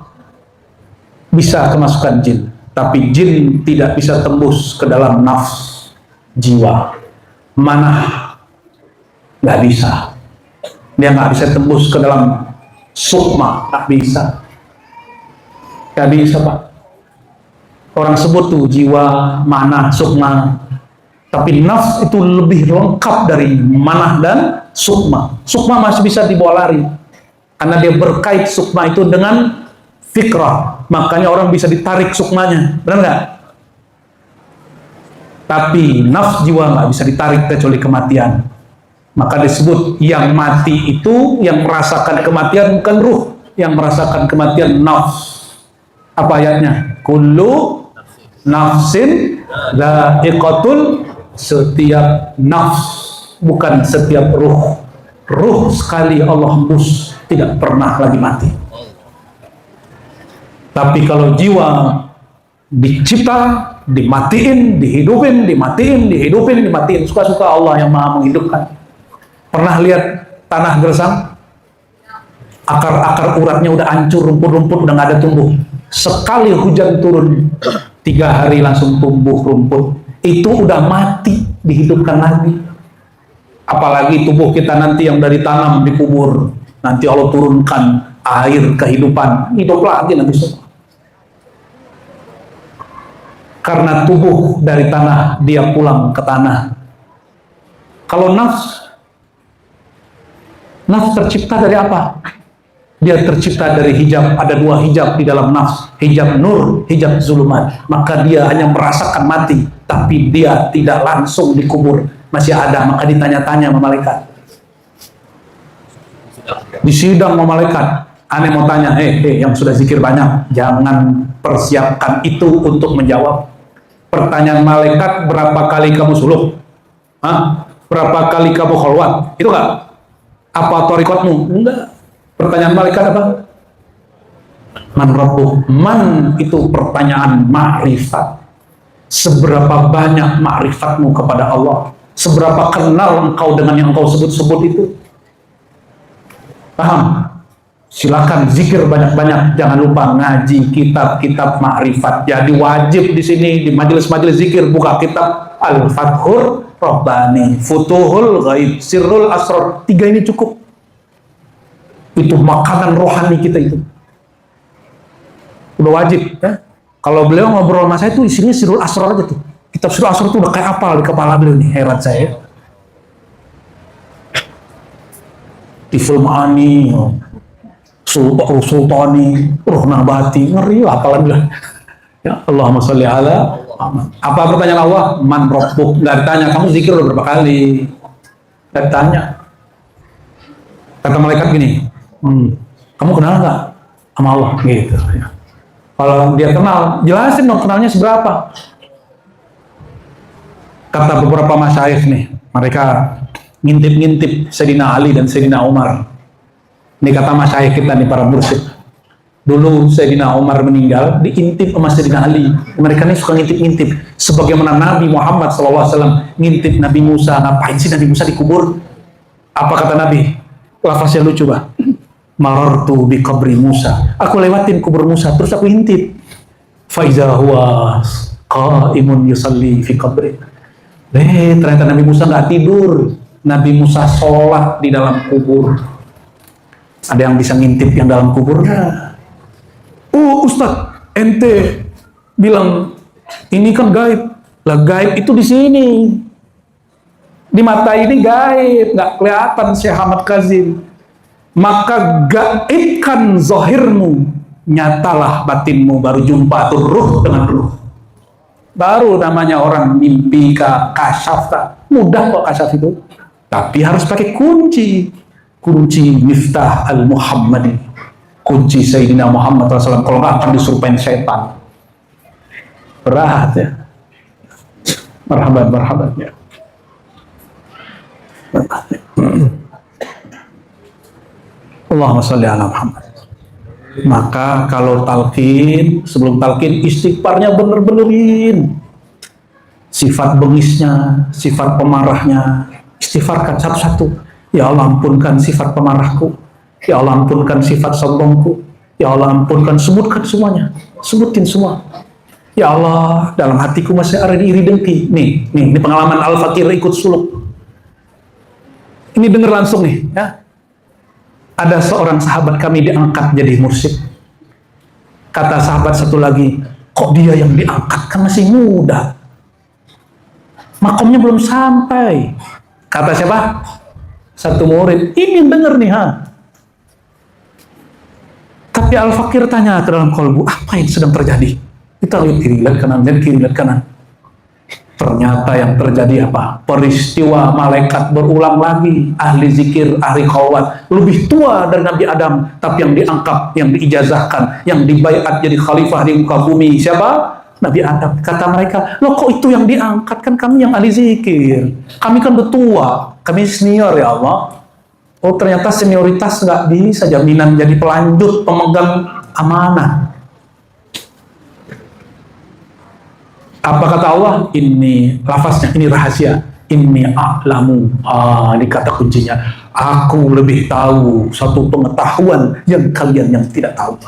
bisa kemasukan jin, tapi jin tidak bisa tembus ke dalam nafs jiwa. Manah nggak bisa, dia nggak bisa tembus ke dalam sukma, nggak bisa, Pak. Orang sebut tuh jiwa, manah, sukma, tapi nafs itu lebih lengkap dari manah dan sukma. Sukma masih bisa dibawa lari, karena dia berkait sukma itu dengan fikrah. Makanya orang bisa ditarik sukmanya, benar nggak? Tapi nafs jiwa nggak bisa ditarik kecuali kematian. Maka disebut yang mati itu, yang merasakan kematian bukan ruh, yang merasakan kematian nafs. Apa ayatnya? Kullu nafsin dha'iqatul, setiap nafs, bukan setiap ruh. Ruh sekali Allah hembus, tidak pernah lagi mati. Tapi kalau jiwa dicipta, dimatiin, dihidupin, dimatiin. Suka-suka Allah yang maha menghidupkan. Pernah lihat tanah gersang? Akar-akar uratnya udah hancur, rumput-rumput udah nggak ada tumbuh. Sekali hujan turun, 3 hari langsung tumbuh rumput. Itu udah mati, dihidupkan lagi. Apalagi tubuh kita nanti yang dari tanam dikubur, nanti Allah turunkan air kehidupan, hidup lagi nanti semua. Karena tubuh dari tanah, dia pulang ke tanah. Kalau nafs tercipta dari apa? Dia tercipta dari hijab. Ada 2 hijab di dalam nafs, hijab nur, hijab zulumat. Maka dia hanya merasakan mati, tapi dia tidak langsung dikubur, masih ada. Maka ditanya-tanya sama malaikat, disidang sama malaikat. Aneh mau tanya, yang sudah zikir banyak, jangan persiapkan itu untuk menjawab pertanyaan malaikat. Berapa kali kamu suluk? Berapa kali kamu kholwat? Itu enggak? Apa torikotmu? Enggak. Pertanyaan malaikat apa? Man rabbuh? Man itu pertanyaan ma'rifat. Seberapa banyak ma'rifatmu kepada Allah? Seberapa kenal engkau dengan yang engkau sebut-sebut itu? Paham? Silakan zikir banyak-banyak. Jangan lupa ngaji kitab-kitab ma'rifat. Jadi wajib di sini di majelis-majelis zikir buka kitab Al-Fathur Rabbani, Futuhul Ghaib, Sirrul Asrar. 3 ini cukup. Itu makanan rohani kita itu. Udah wajib ya. Kalau beliau ngobrol sama saya itu isinya Sirrul Asrar aja tuh. Kitab Sirrul Asrar itu udah kayak apal di kepala beliau nih, heran saya. Tiful Ma'ani, Sultani, Ruh Nabati, ngeri apalan bilang. Ya, Allahumma sholli ala Muhammad. Apa pertanyaan Allah? Man Rabbuk? Nggak ditanya, kamu zikir udah berapa kali? Nggak ditanya. Kata malaikat gini, kamu kenal nggak sama Allah? Gitu. Ya. Kalau dia kenal, jelasin dong kenalnya seberapa. Kata beberapa masyayikh nih, mereka ngintip-ngintip Sayyidina Ali dan Sayyidina Umar. Ini kata masyayikh kita nih, para mursyid. Dulu Sayyidina Umar meninggal, diintip sama Sayyidina Ali. Mereka ini suka ngintip-ngintip. Sebagaimana Nabi Muhammad SAW ngintip Nabi Musa. Ngapain sih Nabi Musa dikubur? Apa kata Nabi? Lafaznya lucu, Pak. Marartu bi qabri Musa. Aku lewatin kubur Musa, terus aku intip. Faiza huwa qaimun yusalli fi qabri. Ternyata Nabi Musa nggak tidur. Nabi Musa sholat di dalam kubur. Ada yang bisa ngintip yang dalam kubur? Ustadz, ente bilang ini kan gaib. Lah gaib itu di sini. Di mata ini gaib, nggak kelihatan Syekh Ahmad Kazim. Maka gaibkan zahirmu, nyatalah batinmu, baru jumpa tuh ruh dengan ruh. Baru namanya orang mimpi kasyaf. Mudah kok kasyaf itu. Tapi harus pakai kunci. Kunci Miftah al-Muhammadi. Kunci Sayyidina Muhammad SAW. Kalau nggak akan disurupain setan. Berat ya. Marhaban ya. Allahumma sholli ala Muhammad. Maka kalau talqin, sebelum talqin istighfarnya bener-benerin. Sifat bengisnya, sifat pemarahnya, istighfarkan satu-satu. Ya Allah ampunkan sifat pemarahku. Ya Allah ampunkan sifat sombongku. Ya Allah ampunkan, sebutkan semuanya. Sebutin semua. Ya Allah, dalam hatiku masih ada iri dengki. Nih, ini pengalaman Al-Fakir ikut suluk. Ini denger langsung nih, ya. Ada seorang sahabat kami diangkat jadi mursyid. Kata sahabat satu lagi, kok dia yang diangkat, kan masih muda. Makomnya belum sampai. Kata siapa? Satu murid, ini yang denger nih, ha. Tapi Al-Fakir tanya ke dalam kolbu, apa yang sedang terjadi? Kita lihat kiri, lihat kanan, lihat kiri, lihat kanan. Ternyata yang terjadi apa? Peristiwa malaikat berulang lagi. Ahli zikir, ahli khawat, lebih tua dari Nabi Adam, tapi yang diangkat, yang diijazahkan, yang dibaiat jadi khalifah di muka bumi. Siapa? Nabi Adam. Kata mereka, loh kok itu yang diangkat? Kan kami yang ahli zikir. Kami kan udah tua, kami senior ya Allah. Oh ternyata senioritas nggak bisa jaminan jadi pelanjut, pemegang amanah. Apa kata Allah? Ini lafaznya, ini rahasia. Inni a'lamu. Ini kata kuncinya. Aku lebih tahu satu pengetahuan yang kalian yang tidak tahu.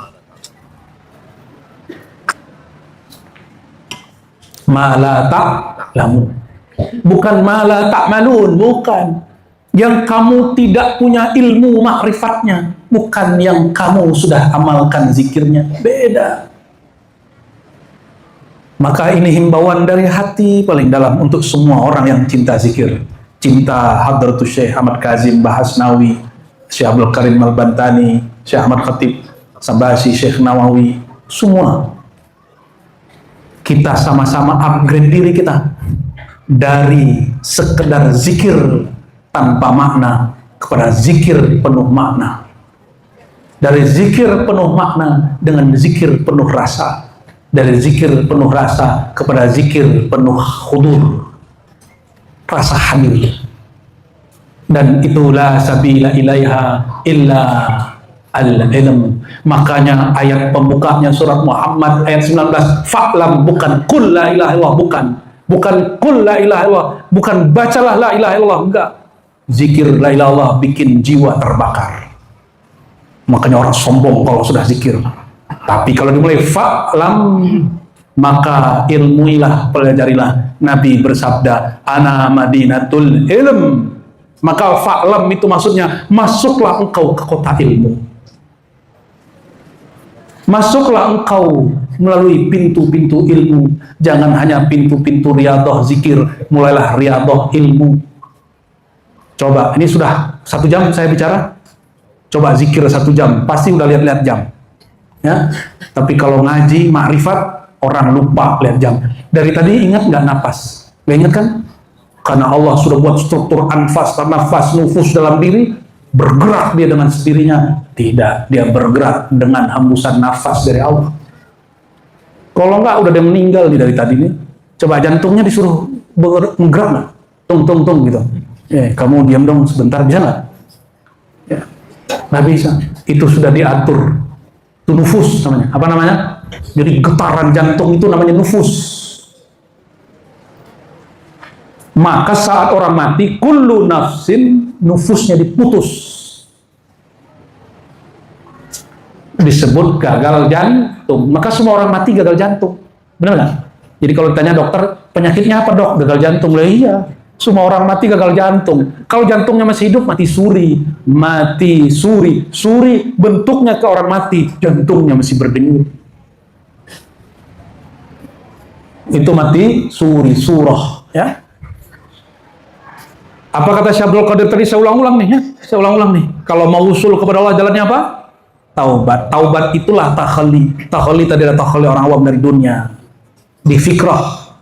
Ma la ta'lamun. Bukan ma la ta'malun, bukan. Yang kamu tidak punya ilmu makrifatnya, bukan yang kamu sudah amalkan zikirnya. Beda. Maka ini himbauan dari hati paling dalam untuk semua orang yang cinta zikir. Cinta Hadratus Syekh Ahmad Kazim Bahasnawi, Syekh Abdul Karim Al-Bantani, Syekh Ahmad Khatib Sabasi, Syekh Nawawi. Semua kita sama-sama upgrade diri kita dari sekedar zikir tanpa makna kepada zikir penuh makna. Dari zikir penuh makna dengan zikir penuh rasa. Dari zikir penuh rasa kepada zikir penuh khudur, rasa hadir. Dan itulah sabila ilaiha illa al-ilm. Makanya ayat pembukanya surat Muhammad ayat 19, fa'lam, bukan qul la ilaha illallah, bukan qul la ilaha illallah, bukan bacalah la ilaha illallah, enggak. Zikir la ilaha illallah bikin jiwa terbakar. Makanya orang sombong kalau sudah zikir. Tapi kalau dimulai fa'lam, maka ilmuilah, pelajarilah. Nabi bersabda, ana madinatul ilm. Maka fa'lam itu maksudnya, masuklah engkau ke kota ilmu. Masuklah engkau melalui pintu-pintu ilmu. Jangan hanya pintu-pintu riyadhah zikir, mulailah riyadhah ilmu. Coba, ini sudah 1 jam saya bicara. Coba zikir 1 jam, pasti udah lihat-lihat jam. Ya, tapi kalau ngaji makrifat, orang lupa lihat jam. Dari tadi ingat nggak napas? Nggak ingat kan? Karena Allah sudah buat struktur anfas, nafas, nufus dalam diri. Bergerak dia dengan sendirinya? Tidak, dia bergerak dengan hembusan nafas dari Allah. Kalau enggak, udah dia meninggal nih dari tadi nih. Coba jantungnya disuruh bergerak nggak? Tung gitu. Kamu diam dong sebentar, bisa nggak? Ya, nggak bisa. Itu sudah diatur. Itu nufus namanya. Apa namanya? Jadi getaran jantung itu namanya nufus. Maka saat orang mati, kullu nafsin, nufusnya diputus. Disebut gagal jantung. Maka semua orang mati gagal jantung. Benar nggak? Jadi kalau ditanya dokter, penyakitnya apa dok? Gagal jantung. Lah iya, semua orang mati gagal jantung. Kalau jantungnya masih hidup, mati suri. Mati suri. Suri bentuknya ke orang mati, jantungnya masih berdenyut. Itu mati suri, surah. Ya. Apa kata Syekh Abdul Qadir tadi? Saya ulang-ulang nih ya. Saya ulang-ulang nih. Kalau mau usul kepada Allah, jalannya apa? Taubat. Taubat itulah takhalli. Takhalli tadi adalah takhalli orang awam dari dunia. Di fikrah.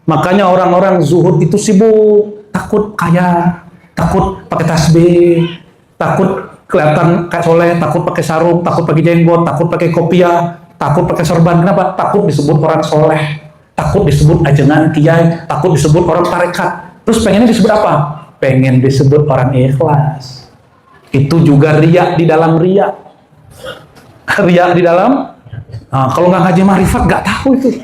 Makanya orang-orang zuhud itu sibuk. Takut kaya. Takut pakai tasbih. Takut kelihatan kayak soleh. Takut pakai sarung. Takut pakai jenggot. Takut pakai kopiah. Takut pakai sorban. Kenapa? Takut disebut orang soleh. Takut disebut ajengan kiai. Takut disebut orang tarekat. Terus pengennya disebut apa? Pengen disebut orang ikhlas. Itu juga riya di dalam riya. Riya di dalam. Nah, kalau nggak ngaji marifat nggak tahu itu.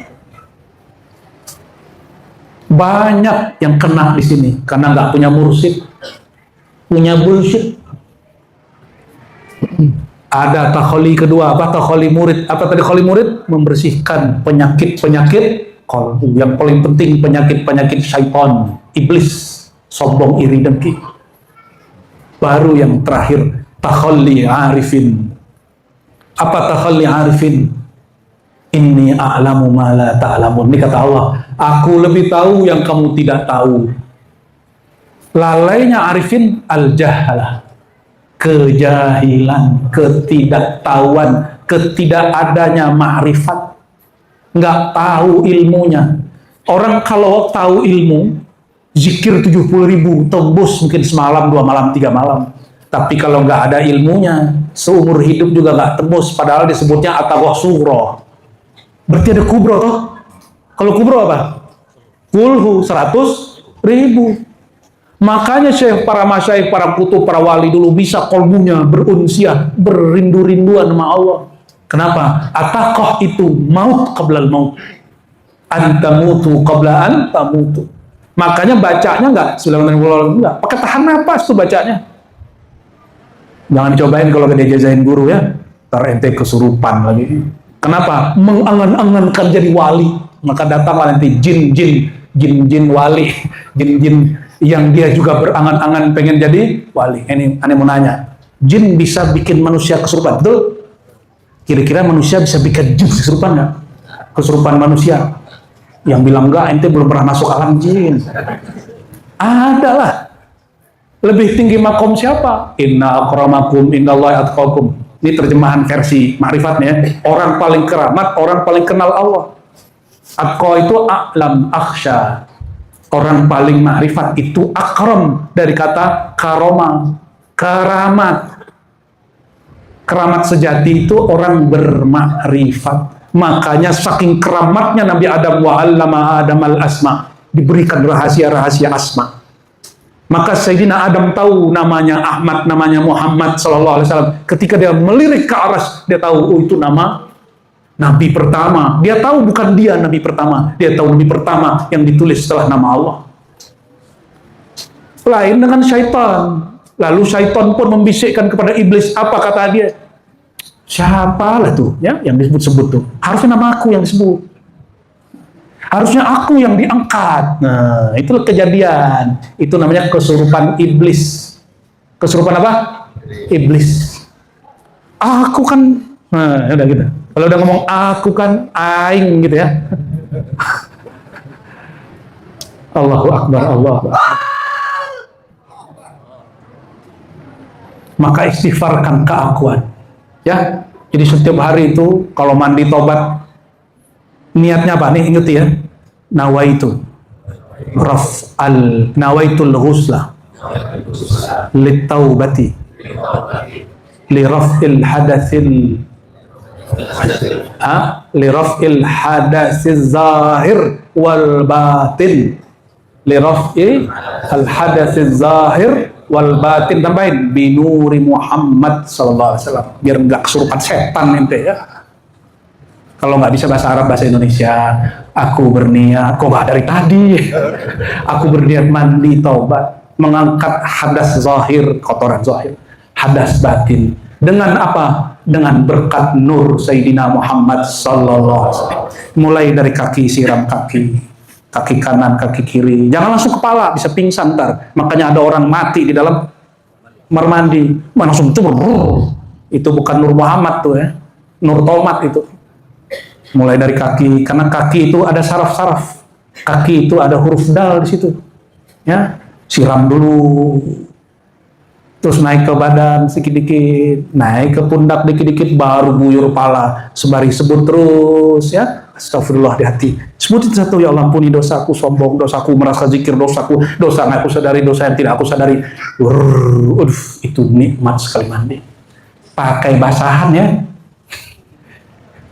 Banyak yang kena di sini karena nggak punya mursyid, punya bullshit. Ada takholi kedua, apa takholi murid? Apa tadi takholi murid? Membersihkan penyakit-penyakit kolbu. Yang paling penting penyakit-penyakit syaitan, iblis. Sombong, iri, dengki. Baru yang terakhir, takhalli arifin. Apa takhalli arifin? Inni a'lamu ma la ta'lamun. Ini kata Allah, aku lebih tahu yang kamu tidak tahu. Lalainya arifin al-jahalah. Kejahilan, ketidaktahuan, ketidakadanya ma'rifat. Nggak tahu ilmunya. Orang kalau tahu ilmu, zikir 70.000, tembus mungkin semalam, 2 malam, 3 malam. Tapi kalau nggak ada ilmunya, seumur hidup juga nggak tembus. Padahal disebutnya atawah surah. Berarti ada kubro toh? Kalau kubro apa? Kulhu 100.000. Makanya para masyaikh, para kutub, para wali dulu bisa kolbunya berunsiah, berindu-rinduan sama Allah. Kenapa? Atakoh itu maut qablal maut. Antamutu qabla antamutu. Makanya bacanya enggak enggak, pakai tahan napas tuh bacanya. Jangan dicobain kalau gak dijazain guru ya. Ntar ente kesurupan lagi. Kenapa? Mengangan-angankan jadi wali. Maka datanglah nanti jin wali. Jin yang dia juga berangan-angan pengen jadi wali. Ini aneh mau nanya. Jin bisa bikin manusia kesurupan, betul? Kira-kira manusia bisa bikin jin kesurupan nggak? Kesurupan manusia. Yang bilang enggak, ente belum pernah masuk alam jin. Adalah. Lebih tinggi makom siapa? Inna akramakum indallahi atqakum. Ini terjemahan versi ma'rifatnya. Orang paling keramat, orang paling kenal Allah. Atqa itu a'lam, akhsha. Orang paling ma'rifat itu akram. Dari kata karoma, keramat. Keramat sejati itu orang bermakrifat. Makanya saking keramatnya Nabi Adam, wa 'allama Adam al-asma, diberikan rahasia-rahasia asma. Maka Sayyidina Adam tahu namanya Ahmad, namanya Muhammad sallallahu alaihi wasallam. Ketika dia melirik ke aras, dia tahu oh itu nama Nabi pertama. Dia tahu bukan dia Nabi pertama, dia tahu Nabi pertama yang ditulis setelah nama Allah. Lain dengan syaitan. Lalu syaitan pun membisikkan kepada iblis, apa kata dia? Siapalah tuh ya yang disebut-sebut tuh? Harusnya nama aku yang disebut. Harusnya aku yang diangkat. Nah, itu kejadian. Itu namanya kesurupan iblis. Kesurupan apa? Iblis. Aku kan, nah udah gitu. Kalau udah ngomong aku kan, aing gitu ya. Allahu Akbar, Allahu Akbar. Maka istighfarkan keakuan. Ya, jadi setiap hari itu kalau mandi tobat, niatnya apa nih? Ingat ya, nawaitu nawaitul ghusla litaubati liraf'il hadatsil liraf'il hadatsil zahir wal batin, liraf'il hadatsil zahir wal batin, tambahin binuri Muhammad sallallahu alaihi wasallam, biar nggak kesurupan setan ente ya. Kalau nggak bisa bahasa Arab, bahasa Indonesia. Aku berniat, kok nggak dari tadi? Aku berniat mandi taubat, mengangkat hadas zahir, kotoran zahir, hadas batin. Dengan apa? Dengan berkat nur Sayyidina Muhammad sallallahu alaihi wasallam. Mulai dari kaki, siram kaki, kaki kanan, kaki kiri. Jangan langsung kepala, bisa pingsan ntar. Makanya ada orang mati di dalam kamar mandi, langsung cumur. Itu bukan nur Muhammad tuh ya, nur tomat itu. Mulai dari kaki, karena kaki itu ada saraf-saraf, kaki itu ada huruf dal di situ, ya. Siram dulu, terus naik ke badan sedikit-dikit, naik ke pundak dikit-dikit, baru guyur pala, sembari sebut terus, ya. Astagfirullah di hati. Sebutin satu, ya Allah ampuni dosaku, sombong dosaku, merasa zikir dosaku, dosa yang aku sadari, dosa yang tidak aku sadari. Itu nikmat sekali mandi. Pakai basahan ya.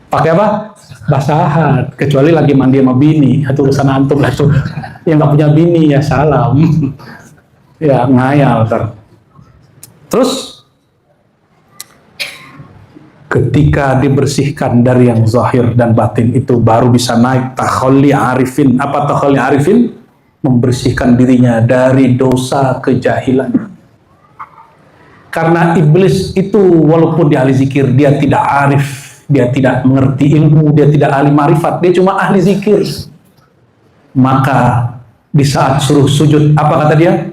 Pakai apa? Basahan. Kecuali lagi mandi sama bini, itu urusan antum lah tuh. Yang nggak punya bini ya salam. Ya ngayal ter. Terus ketika dibersihkan dari yang zahir dan batin itu baru bisa naik takhalli arifin. Apa takhalli arifin? Membersihkan dirinya dari dosa kejahilan. Karena iblis itu walaupun dia ahli zikir, dia tidak arif. Dia tidak mengerti ilmu, dia tidak ahli marifat, dia cuma ahli zikir. Maka di saat suruh sujud, apa kata dia?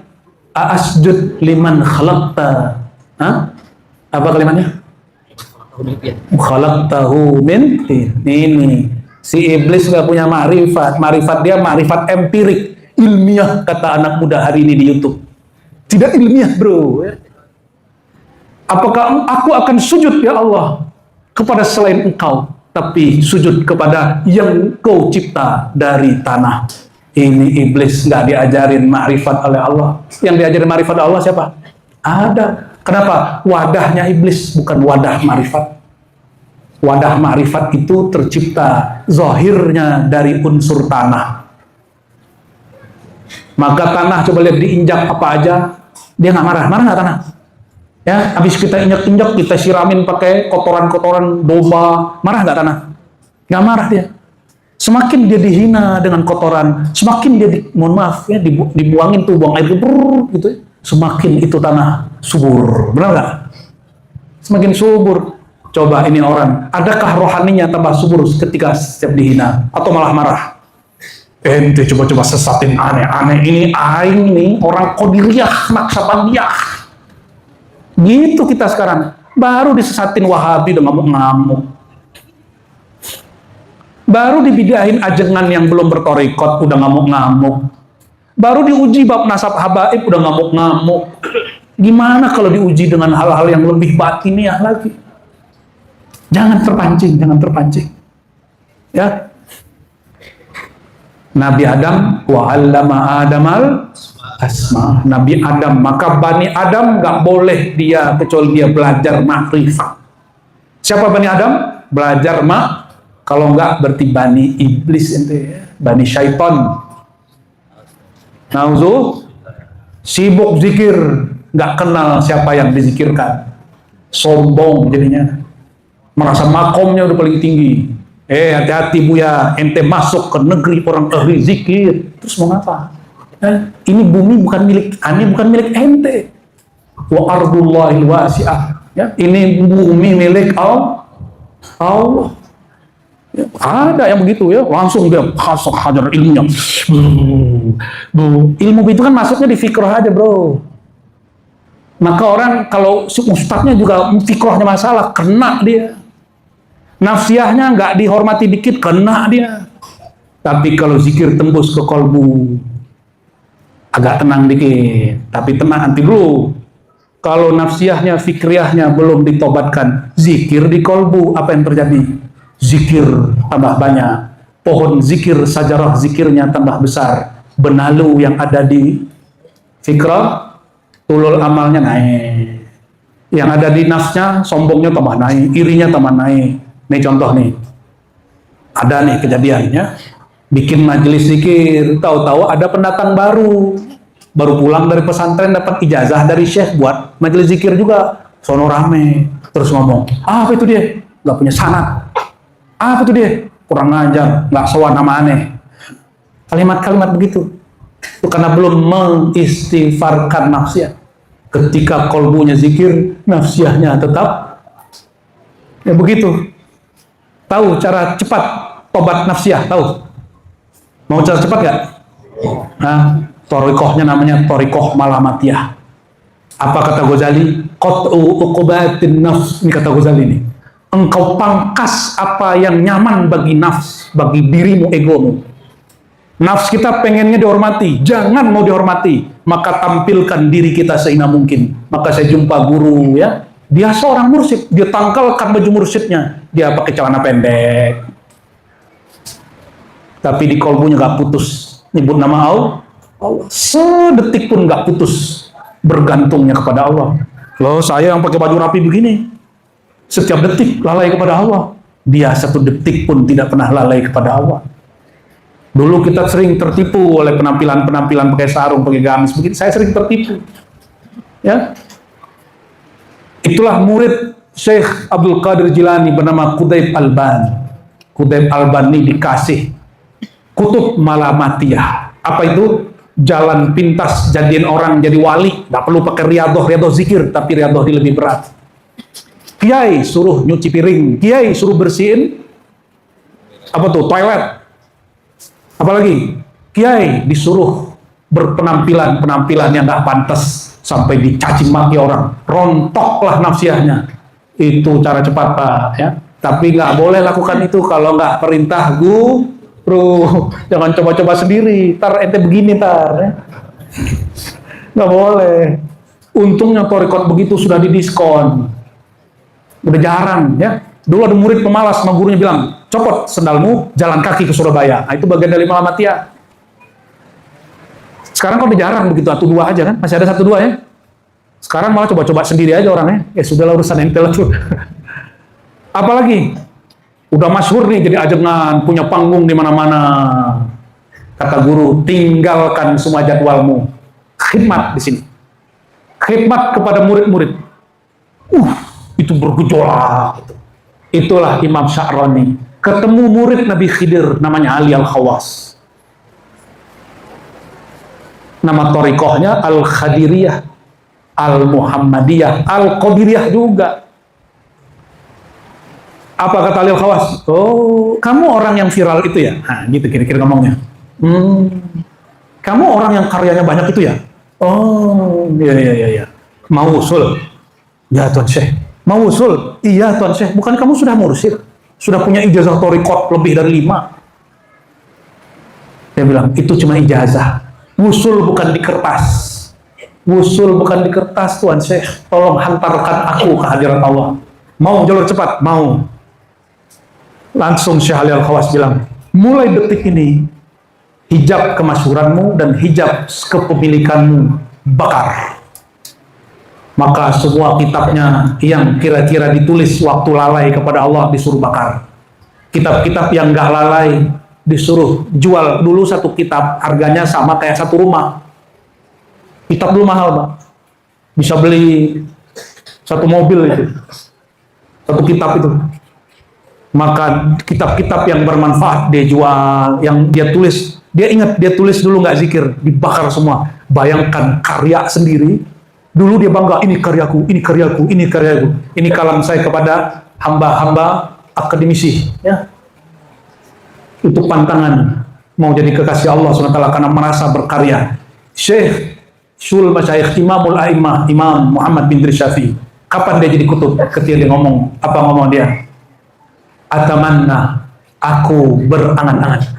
Asjud liman khalaqta. Apa kalimatnya? Khalaqtahu min tin. Ini si iblis nggak punya marifat. Marifat dia marifat empirik, ilmiah, kata anak muda hari ini di YouTube. Tidak ilmiah, bro. Apakah aku akan sujud ya Allah kepada selain engkau, tapi sujud kepada yang kau cipta dari tanah. Ini iblis nggak diajarin ma'rifat oleh Allah. Yang diajarin ma'rifat oleh Allah siapa? Ada. Kenapa? Wadahnya iblis, bukan wadah ma'rifat. Wadah ma'rifat itu tercipta zahirnya dari unsur tanah. Maka tanah coba lihat diinjak apa aja, dia nggak marah. Marah nggak tanah? Ya, habis kita injak-injak, kita siramin pakai kotoran-kotoran domba, marah nggak tanah? Nggak marah dia. Semakin dia dihina dengan kotoran, semakin dia mohon maaf ya, dibuangin tuh, buang air gitu, semakin itu tanah subur. Benar nggak? Semakin subur. Coba ini orang, adakah rohaninya tambah subur ketika setiap dihina atau malah marah? Ente coba-coba sesatin aneh-aneh ini, aing nih orang Qadiriyah, Naksabandiyah. Gitu kita sekarang. Baru disesatin Wahabi udah ngamuk-ngamuk. Baru dibidahin ajengan yang belum bertorikot udah ngamuk-ngamuk. Baru diuji bab nasab habaib udah ngamuk-ngamuk. Gimana kalau diuji dengan hal-hal yang lebih batiniah lagi? Jangan terpancing, jangan terpancing. Ya. Nabi Adam wa 'allama Adamal asma. Nabi Adam, maka Bani Adam nggak boleh dia kecuali dia belajar makrifat. Siapa Bani Adam? Belajar kalau nggak berarti Bani Iblis ente, Bani Syaiton. Nauzu, sibuk zikir, nggak kenal siapa yang dizikirkan, sombong jadinya, merasa makomnya udah paling tinggi. Hati-hati Buya, ente masuk ke negeri orang ahli zikir, terus mau ngapa? Ini bumi bukan milik ane, bukan milik ente. Wa ardullahil wasi'ah. Ya, ini bumi milik Allah. Ada yang begitu ya, langsung dia hajar ilmunya. Ilmu itu kan masuknya di fikrah aja bro. Maka orang kalau ustadznya juga fikrahnya masalah, kena dia. Nafsiyahnya nggak dihormati dikit, kena dia. Tapi kalau zikir tembus ke kolbu, agak tenang dikit. Tapi tenang nanti dulu. Kalau nafsiyahnya, fikriyahnya belum ditobatkan, zikir di kolbu, apa yang terjadi? Zikir tambah banyak. Pohon zikir, sajarah zikirnya tambah besar. Benalu yang ada di fikrah, tulul amalnya naik. Yang ada di nafsnya, sombongnya tambah naik, irinya tambah naik. Nih contoh nih. Ada nih kejadiannya. Bikin majelis zikir, tahu-tahu ada pendatang baru pulang dari pesantren dapat ijazah dari syekh buat majelis zikir juga. Sono rame, terus ngomong, apa itu dia? Gak punya sanad. Apa itu dia? Kurang ajar, gak sowan nama aneh. Kalimat-kalimat begitu. Itu karena belum mengistighfarkan nafsiyah. Ketika kolbunya zikir, nafsiyahnya tetap ya begitu. Tahu cara cepat tobat nafsiyah? Tahu? Mau cara cepat gak? Nah, torikohnya namanya torikoh malamatiyah. Apa kata Ghazali? Qat'u uqubatin nafs. Ini kata Ghazali ini. Engkau pangkas apa yang nyaman bagi nafs, bagi dirimu, egomu. Nafs kita pengennya dihormati, jangan mau dihormati, maka tampilkan diri kita seindah mungkin. Maka saya jumpa guru ya, dia seorang mursyid, dia tangkalkan baju mursyidnya, dia pakai celana pendek. Tapi di kolbunya gak putus nyebut nama Allah. Sedetik pun gak putus bergantungnya kepada Allah. Loh, saya yang pakai baju rapi begini, setiap detik lalai kepada Allah. Dia satu detik pun tidak pernah lalai kepada Allah. Dulu kita sering tertipu oleh penampilan-penampilan pakai sarung, pakai gamis begitu. Saya sering tertipu. Ya. Itulah murid Syekh Abdul Qadir Jilani bernama Qutb Albani. Qutb Albani dikasih kutub malamatiyah. Apa itu? Jalan pintas jadiin orang jadi wali. Gak perlu pakai riadoh zikir, tapi riadoh ini lebih berat. Kiai suruh nyuci piring, kiai suruh bersihin apa tuh? Toilet. Apalagi kiai disuruh berpenampilan yang gak pantas sampai dicaci maki orang, rontoklah nafsiyahnya. Itu cara cepat Pak ya. Tapi nggak boleh lakukan itu kalau nggak perintah guru. Jangan coba-coba sendiri, tar ente begini tar ya. Nggak boleh. Untungnya torikot begitu sudah didiskon, udah jarang ya. Dulu ada murid pemalas sama gurunya bilang, copot sendalmu, jalan kaki ke Surabaya. Nah, itu bagian dari malamatiyah. Sekarang kok udah jarang begitu, satu dua aja kan, masih ada satu dua ya. Sekarang malah coba-coba sendiri aja orangnya. Ya sudahlah urusan ente lah tuh. Apalagi udah masyhur nih jadi ajengan, punya panggung di mana-mana. Kata guru, tinggalkan semua jadwalmu, khidmat di sini. Khidmat kepada murid-murid. Itu bergejolak. Itulah Imam Sya'rani. Ketemu murid Nabi Khidir namanya Ali Al-Khawas. Nama torikohnya Al-Khadiriyah, Al-Muhammadiyah, Al-Qadiriyah juga. Apa kata Ali Al-Khawas? Oh, kamu orang yang viral itu ya? Nah, gitu kira-kira ngomongnya. Kamu orang yang karyanya banyak itu ya? Oh, iya. Mau usul? Ya Tuan Syekh. Mau usul? Iya Tuan Syekh. Bukan kamu sudah mursyid? Sudah punya ijazah torikot lebih dari 5. Dia bilang, itu cuma ijazah. Usul bukan di kertas. Usul bukan di kertas Tuan Syekh. Tolong hantarkan aku ke hadirat Allah. Mau jalur cepat? Mau. Langsung Syekh Ali Al-Khawas bilang, mulai detik ini, hijab kemasyhuranmu dan hijab kepemilikanmu bakar. Maka semua kitabnya yang kira-kira ditulis waktu lalai kepada Allah disuruh bakar. Kitab-kitab yang gak lalai disuruh jual. Dulu satu kitab harganya sama kayak satu rumah. Kitab dulu mahal Pak. Bisa beli satu mobil itu. Satu kitab itu. Maka kitab-kitab yang bermanfaat dia jual, yang dia tulis. Dia ingat, dia tulis dulu gak zikir, dibakar semua. Bayangkan karya sendiri. Dulu dia bangga, ini karyaku, ini karyaku, ini karyaku. Ini kalam saya kepada hamba-hamba akademisi. Ya. itu pantangan mau jadi kekasih Allah SWT karena merasa berkarya. Syekh Syul Masyayikh Imamul A'immah Imam Muhammad bin Syafi'i, kapan dia jadi kutub? Ketika dia ngomong, apa ngomong dia? Atamanna, aku berangan-angan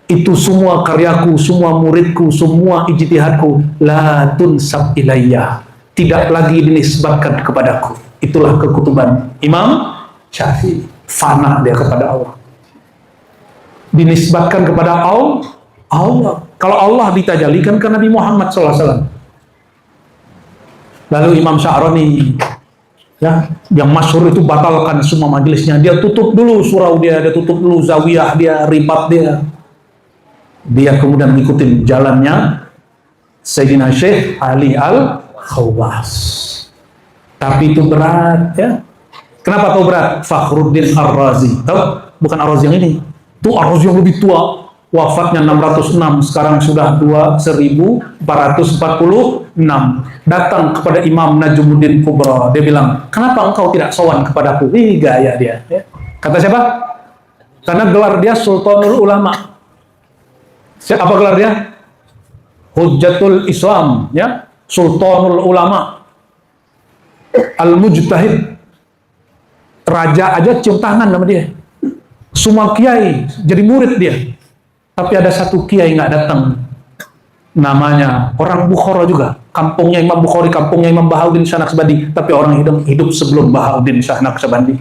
itu semua karyaku, semua muridku, semua ijtihadku la tunsab ilayya, tidak lagi dinisbatkan kepadaku. Itulah kekutuban Imam Syafi'i. Fana dia kepada Allah, dinisbatkan kepada Allah. Kalau Allah ditajalikan ke Nabi Muhammad SAW. Lalu Imam Sya'rani, ya, yang masyhur itu batalkan semua majelisnya. Dia tutup dulu surau dia tutup dulu zawiyah dia, ribat dia. Dia kemudian ngikutin jalannya Sayyidina Syekh Ali Al-Khawwas. Tapi itu berat, ya. Kenapa tahu berat? Fakhruddin Ar-Razi. Tahu? Bukan Ar-Razi yang ini. Itu Ar-Razi yang lebih tua. Wafatnya 606, sekarang sudah 1446. Datang kepada Imam Najmuddin Kubra. Dia bilang, kenapa engkau tidak sowan kepadaku? Ih, gaya dia. Ya. Kata siapa? Karena gelar dia Sultanul Ulama. Apa gelar dia? Hujjatul Islam, ya, Sultanul Ulama, Al-Mujtahid. Raja aja cium tangan sama dia. Semua kiai jadi murid dia. Tapi ada satu kiai nggak datang. Namanya orang Bukhara juga. Kampungnya Imam Bukhari, kampungnya Imam Bahauddin Shah Naqsyabandi. Tapi orang hidup sebelum Bahauddin Shah Naqsyabandi.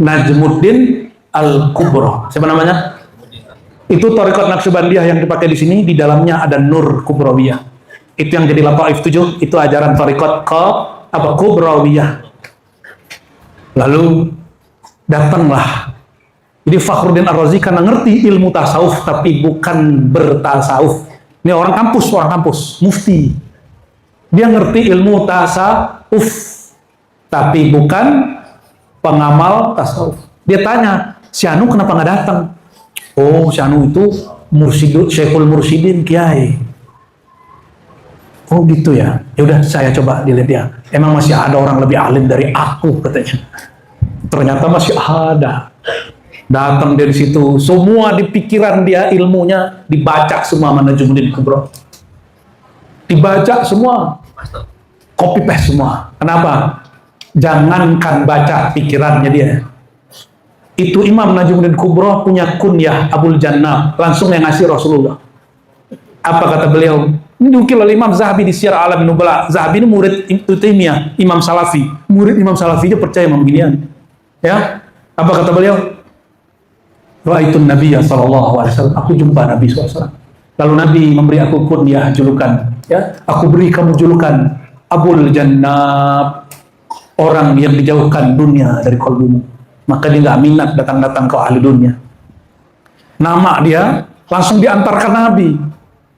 Najmuddin Al-Kubra. Siapa namanya? Itu Thariqat Naqsyabandiyah yang dipakai di sini. Di dalamnya ada Nur Kubrawiyah. Itu yang jadi Lataif 7. Itu ajaran Thariqat Kubrawiyah. Lalu datanglah. Jadi Fakhruddin Ar-Razi karena ngerti ilmu tasawuf tapi bukan bertasawuf. Ini orang kampus, mufti. Dia ngerti ilmu tasawuf tapi bukan pengamal tasawuf. Dia tanya, si Anu kenapa nggak datang? Oh, si Anu itu Syekhul Mursyidin Kiai. Oh gitu ya. Ya udah saya coba dilihat ya. Emang masih ada orang lebih alim dari aku katanya. Ternyata masih ada. Datang dari situ, semua di pikiran dia ilmunya dibaca semua sama Najmuddin Kubra. Dibaca semua, copy paste semua. Kenapa? Jangankan baca pikirannya dia. Itu Imam Najmuddin Kubra punya kunyah Abul Jannah, langsung yang ngasih Rasulullah. Apa kata beliau? Ini diukil oleh Imam Zahabi di Syiar A'lam Nubala. Zahabi ini murid Ibnu Taimiyah, Imam Salafi. Murid Imam Salafi aja percaya sama beginian. Ya, apa kata beliau? Ra'aitun Nabiyya sallallahu alaihi wasallam. Aku jumpa Nabi SAW. Lalu Nabi memberi aku kunyah, julukan. Ya, aku beri kamu julukan Abul Jannah, orang yang dijauhkan dunia dari kalbumu. Maka dia nggak minat datang-datang ke ahli dunia. Nama dia langsung diantarkan Nabi.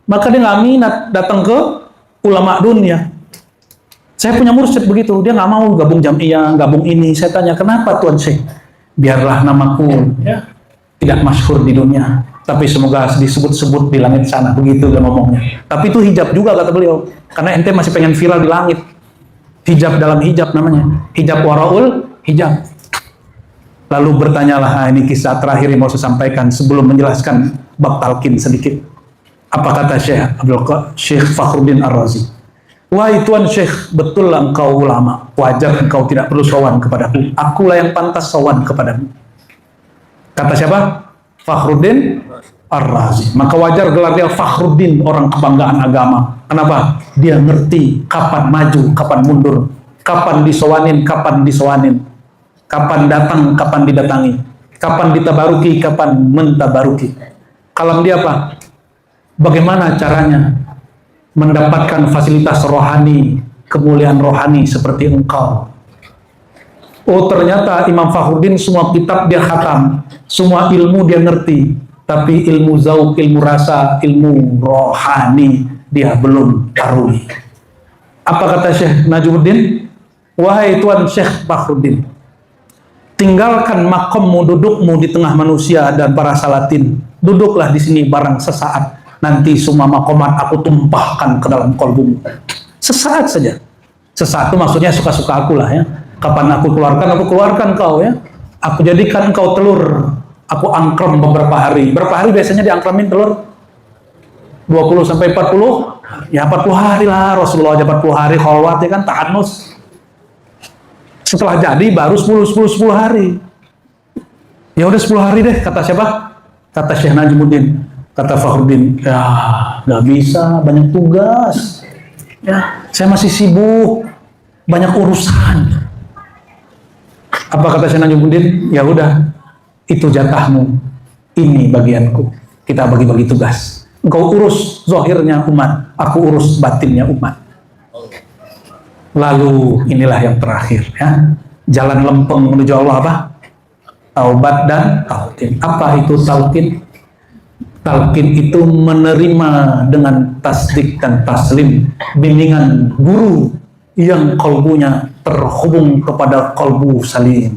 Maka dia nggak minat datang ke ulama dunia. Saya punya mursyid begitu, dia nggak mau gabung jamiah, gabung ini. Saya tanya, kenapa Tuan Syekh? Biarlah namaku, ya, tidak masyhur di dunia, tapi semoga disebut-sebut di langit sana. Begitu dia ngomongnya. Tapi itu hijab juga kata beliau, karena ente masih pengen viral di langit. Hijab dalam hijab namanya, hijab waraul hijab. Lalu bertanyalah, ini kisah terakhir yang mau saya sampaikan sebelum menjelaskan bab talqin sedikit. Apa kata Syekh Fakhruddin Ar-Razi? Wahai Tuan Syekh, betul lah engkau ulama, wajar engkau tidak perlu sowan kepadaku. Akulah yang pantas sowan kepadamu. Kata siapa? Fakhruddin Ar-Razi. Maka wajar gelar dia Fakhruddin, orang kebanggaan agama. Kenapa? Dia ngerti kapan maju, kapan mundur, kapan disowanin, kapan disowanin, kapan datang, kapan didatangi, kapan ditabaruki, kapan mentabaruki. Kalam dia apa? Bagaimana caranya mendapatkan fasilitas rohani, kemuliaan rohani seperti engkau. Oh, ternyata Imam Fakhruddin semua kitab dia khatam, semua ilmu dia ngerti, tapi ilmu zauq, ilmu rasa, ilmu rohani dia belum karuni. Apa kata Syekh Najmuddin? Wahai Tuan Syekh Fakhruddin, tinggalkan makammu, dudukmu di tengah manusia dan para salatin. Duduklah di sini barang sesaat. Nanti semua makomat aku tumpahkan ke dalam kolbumu. Sesaat saja. Sesaat itu maksudnya suka-suka aku lah ya. Kapan aku keluarkan kau ya. Aku jadikan engkau telur aku angkrem beberapa hari. Berapa hari biasanya diangkremin telur? 20 sampai 40? Ya 40 hari lah, Rasulullah aja 40 hari khalwat ya kan, ta'anus. Setelah jadi baru 10 hari. Ya udah 10 hari deh, kata siapa? Kata Syekh Najmuddin, kata Fakhruddin, ya nggak bisa, banyak tugas. Ya, saya masih sibuk, banyak urusan. Apa kata Syekh Najmuddin? Ya udah, itu jatahmu, ini bagianku. Kita bagi-bagi tugas. Engkau urus zahirnya umat, aku urus batinnya umat. Lalu inilah yang terakhir ya. Jalan lempeng menuju Allah apa? Taubat dan talqin. Apa itu talqin? Talqin itu menerima dengan tasdik dan taslim bimbingan guru yang kalbunya terhubung kepada kalbu salim.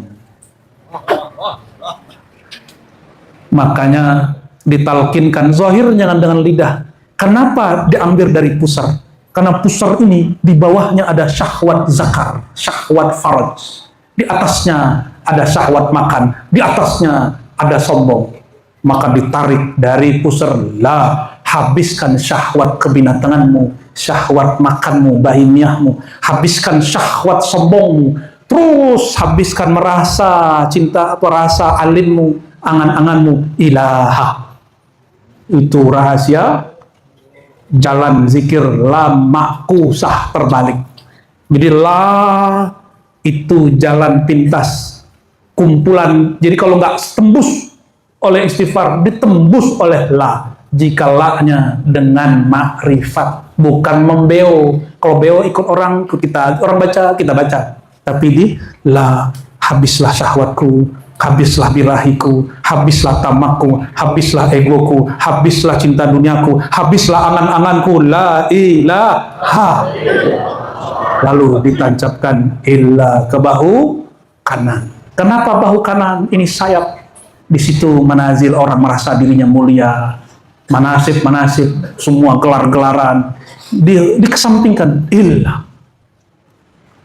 Makanya ditalkinkan zahir jangan dengan lidah. Kenapa diambil dari pusar? Karena pusar ini di bawahnya ada syahwat zakar, syahwat faraj. Di atasnya ada syahwat makan, di atasnya ada sombong. Maka ditarik dari pusar, la, habiskan syahwat kebinatanganmu, syahwat makanmu, bahimiyahmu, habiskan syahwat sombongmu, terus habiskan merasa cinta atau rasa alimmu, angan-anganmu, ilaha. Itu rahasia jalan zikir la makusah terbalik. Jadi la itu jalan pintas, kumpulan. Jadi kalau nggak tembus oleh istighfar, ditembus oleh la. Jika la-nya dengan makrifat, bukan membeo. Kalau beo ikut orang, kita orang baca, kita baca. Tapi di la, habislah syahwatku, habislah birahiku, habislah tamakku, habislah egoku, habislah cinta duniaku, habislah angan-anganku, la ilaha. Lalu ditancapkan illa ke bahu kanan. Kenapa bahu kanan? Ini sayap. Di situ manazil orang merasa dirinya mulia, manasib semua gelar-gelaran dikesampingkan. Illa.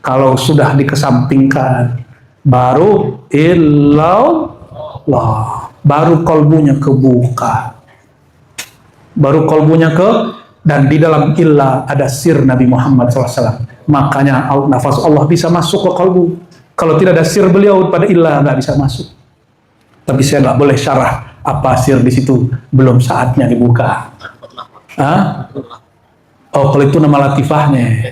Kalau sudah dikesampingkan, baru illallah, baru kolbunya kebuka, baru kolbunya dan di dalam illa ada sir Nabi Muhammad SAW. Makanya nafas Allah bisa masuk ke kolbu. Kalau tidak ada sir beliau pada illa nggak bisa masuk. Tapi saya nggak boleh syarah apa sir di situ, belum saatnya dibuka. Oh, kalau itu nama latifahnya.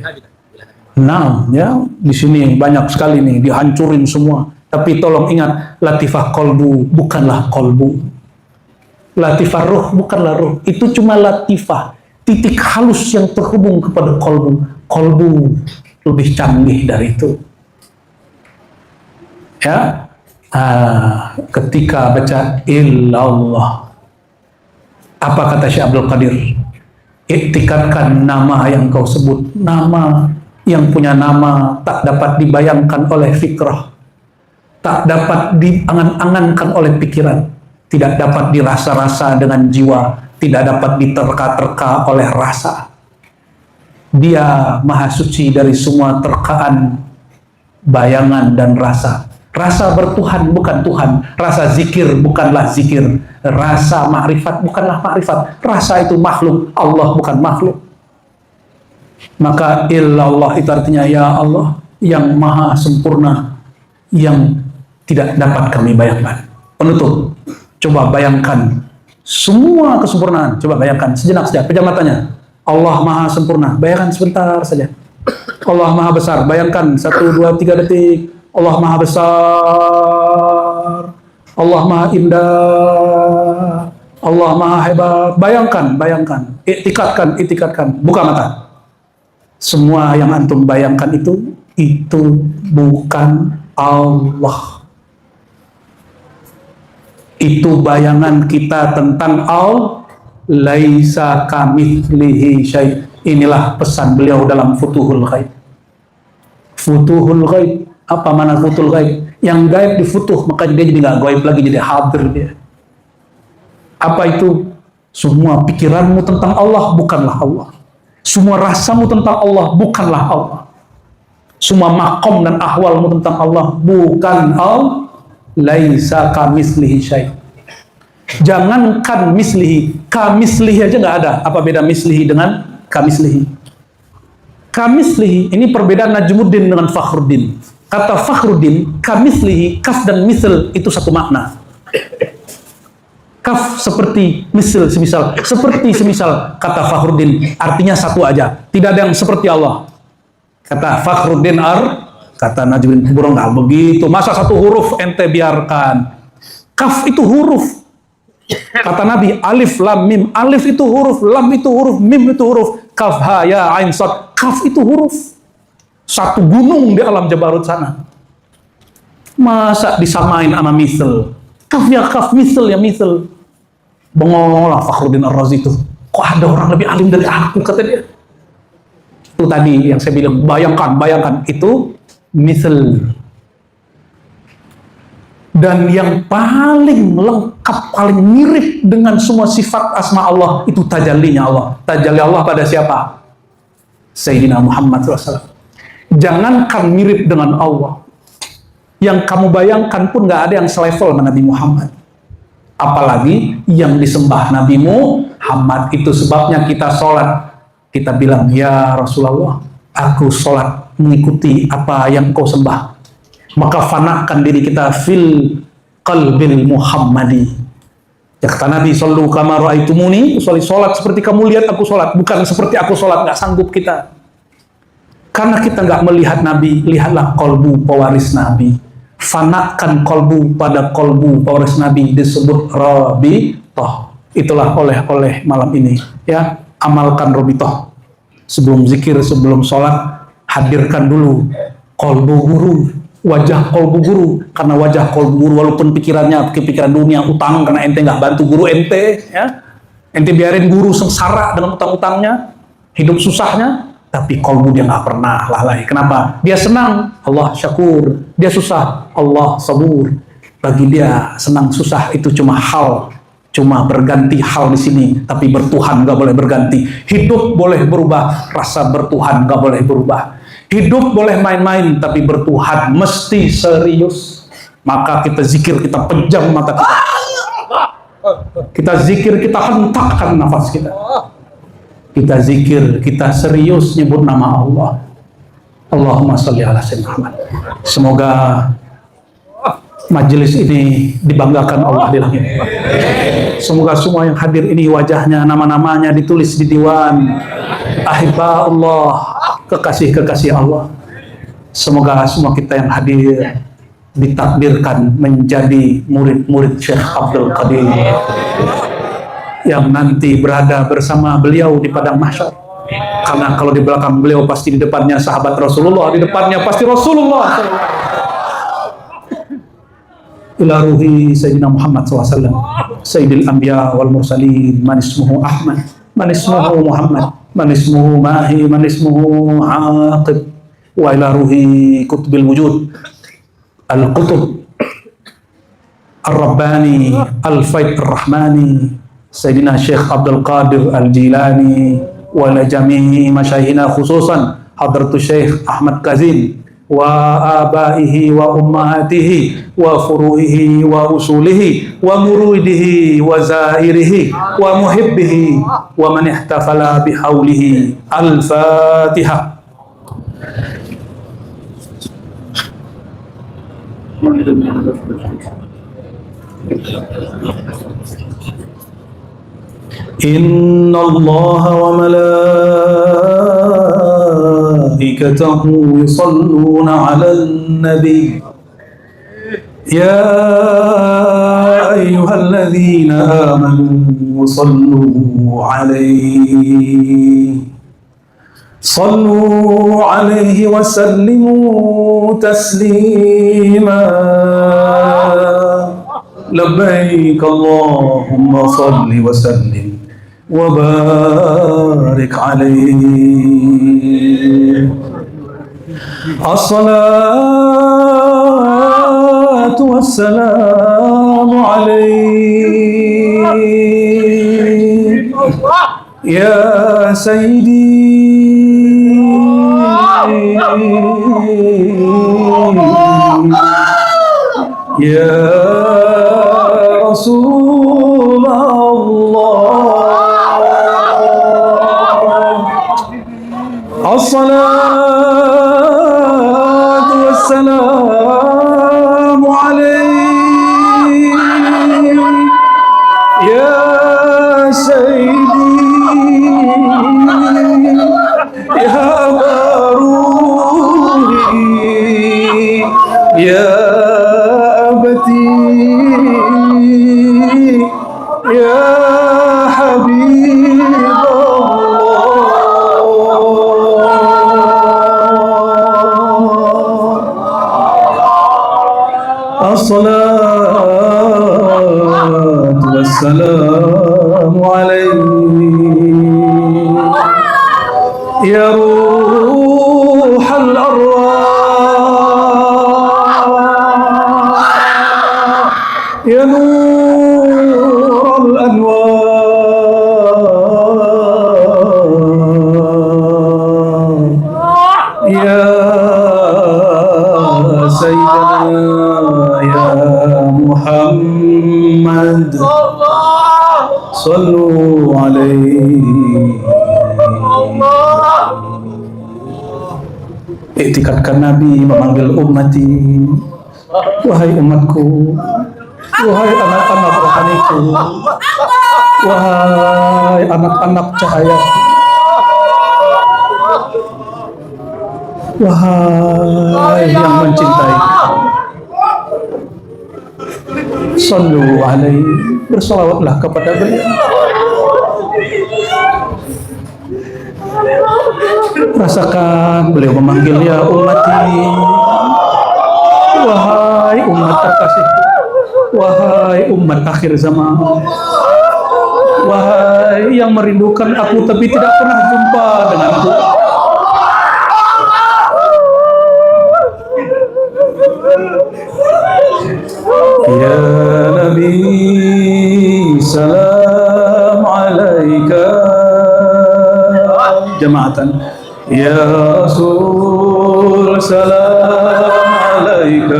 Nah, ya di sini banyak sekali nih dihancurin semua. Tapi tolong ingat, latifah kolbu bukanlah kolbu. Latifah ruh bukanlah ruh. Itu cuma latifah, titik halus yang terhubung kepada kolbu. Kolbu lebih canggih dari itu. Ya, ketika baca illallah, apa kata Syekh Abdul Qadir? Iktikadkan nama yang kau sebut, nama yang punya nama tak dapat dibayangkan oleh fikrah, tak dapat diangan-angankan oleh pikiran, tidak dapat dirasa-rasa dengan jiwa, tidak dapat diterka-terka oleh rasa. Dia maha suci dari semua terkaan, bayangan dan rasa. Rasa bertuhan bukan Tuhan, rasa zikir bukanlah zikir, rasa makrifat bukanlah makrifat. Rasa itu makhluk, Allah bukan makhluk. Maka illallah itu artinya ya Allah yang maha sempurna, yang tidak dapat kami bayangkan. Penutup, coba bayangkan semua kesempurnaan. Coba bayangkan sejenak saja, pejam matanya. Allah maha sempurna, bayangkan sebentar saja. Allah maha besar, bayangkan 1, 2, 3 detik. Allah maha besar, Allah maha indah, Allah maha hebat. Bayangkan, itikadkan, buka mata. Semua yang antum bayangkan itu bukan Allah. Itu bayangan kita tentang Allah. Laisa kamitslihi syai'. Inilah pesan beliau dalam Futuhul Ghaib. Futuhul Ghaib. Apa mana futuhul ghaib? Yang gaib difutuh, maka dia jadi nggak gaib lagi, jadi hadir dia. Apa itu? Semua pikiranmu tentang Allah bukanlah Allah. Semua rasamu tentang Allah bukanlah Allah. Semua makom dan ahwalmu tentang Allah bukan Allah. Laisa kamitslihi syai'. Jangankan mislihi, kamislihi aja nggak ada. Apa beda mislihi dengan kamislihi? Kamislihi ini perbedaan Najmuddin dengan Fakhruddin. Kata Fakhruddin, kamislihi, kaf dan misl itu satu makna. Kaf seperti, misl semisal, seperti semisal. Kata Fakhruddin artinya satu aja, tidak ada yang seperti Allah. Kata Fakhruddin kata Najmuddin Kubro, nggak begitu. Masa satu huruf ente biarkan? Kaf itu huruf. Kata Nabi, alif lam mim, alif itu huruf, lam itu huruf, mim itu huruf, kaf ha ya ain sad, kaf itu huruf. Satu gunung di alam Jabarut sana. Masa disamain sama misl? Kaf ya kaf, misl ya misl. Bengong lah Fakhruddin Ar-Razi itu. Kok ada orang lebih alim dari aku, kata dia. Itu tadi yang saya bilang, bayangkan itu misl. Dan yang paling lengkap, paling mirip dengan semua sifat asma Allah itu tajallinya Allah. Tajalli Allah pada siapa? Sayyidina Muhammad SAW. Jangankan mirip dengan Allah, yang kamu bayangkan pun nggak ada yang selevel dengan Nabi Muhammad. Apalagi yang disembah Nabi Muhammad. Itu sebabnya kita sholat, kita bilang, ya Rasulullah, aku sholat mengikuti apa yang kau sembah. Maka fanakan diri kita fil qalbil Muhammadi. Ya kata Nabi, sallu kama ra'aitumuni, sholat seperti kamu lihat aku sholat, bukan seperti aku sholat. Nggak sanggup kita, karena kita nggak melihat Nabi. Lihatlah kolbu pewaris Nabi. Fanakan kolbu pada kolbu pewaris Nabi, disebut Rabithah. Itulah oleh malam ini, ya. Amalkan Rabithah. Sebelum zikir, sebelum sholat, hadirkan dulu kolbu guru, wajah kolbu guru. Karena wajah kolbu guru, walaupun pikirannya kepikiran dunia, utang karena ente nggak bantu guru ente, ya, ente biarin guru sengsara dengan utang-utangnya, hidup susahnya, tapi kolbu dia nggak pernah lalai. Kenapa? Dia senang, Allah syakur. Dia susah, Allah sabur. Bagi dia senang susah itu cuma berganti hal di sini, tapi bertuhan nggak boleh berganti. Hidup boleh berubah, rasa bertuhan nggak boleh berubah. Hidup boleh main-main, tapi bertuhan mesti serius. Maka kita zikir, kita pejam mata kita. Kita zikir, kita hentakkan nafas kita. Kita zikir, kita serius nyebut nama Allah. Allahumma sholli ala sayyidina Muhammad. Semoga majelis ini dibanggakan Allah di langit. Semoga semua yang hadir ini wajahnya, nama-namanya ditulis di diwan ahibba Allah, kekasih-kekasih Allah. Semoga semua kita yang hadir ditakdirkan menjadi murid-murid Syekh Abdul Qadir, yang nanti berada bersama beliau di padang mahsyar. Karena kalau di belakang beliau pasti di depannya sahabat Rasulullah, di depannya pasti Rasulullah. Ila ruhi Sayyidina Muhammad SAW, Sayyidil Anbiya wal Mursalin, man ismuhu Ahmad, man ismuhu Muhammad, man ismuhu Mahi, man ismuhu Aqib, wa ila ruhi Qutbil Wujud, Al-Qutub, Ar-Rabbani, Al-Faid Ar-Rahmani, Sayyidina Syekh Abdul Qadir Al-Jilani, wa ila jami'i masyaihina khususan Hadratu Syekh Ahmad Kazim, wa abaihi wa ummahatihi wa furu'ihi wa usulihi wa muridihi wa zairihi wa muhibbihi wa man ihtafala bihaulihi. Al-Fatihah. Inna Allah wa malaikatahu yusalluna 'alan nabi ya ayyuhalladzina amanu sallu 'alaihi wa sallimu taslima. Labbaik Allahumma salli wa sallim wa barik alaihi. As-salatu wassalamu alaihi ya sayyidi ya Rasulullah. سيدي يا روحي يا أبتي يا حبيب الله الصلاة والسلام عليك يا روح الأرواح يا نور الأنوار يا سيدنا يا محمد صلوا عليه. Iktikadkan Nabi memanggil ummati, wahai umatku, wahai anak-anak rohaniku, wahai anak-anak cahaya, wahai yang mencintai, sallu alaihi, bersalawatlah kepada beliau. Rasakan beliau memanggil ya ummati, wahai umat terkasih, wahai umat akhir zaman, wahai yang merindukan aku tapi tidak pernah jumpa denganku. Ya Nabi salam alaika jamaatan, ya Rasul salam alaika,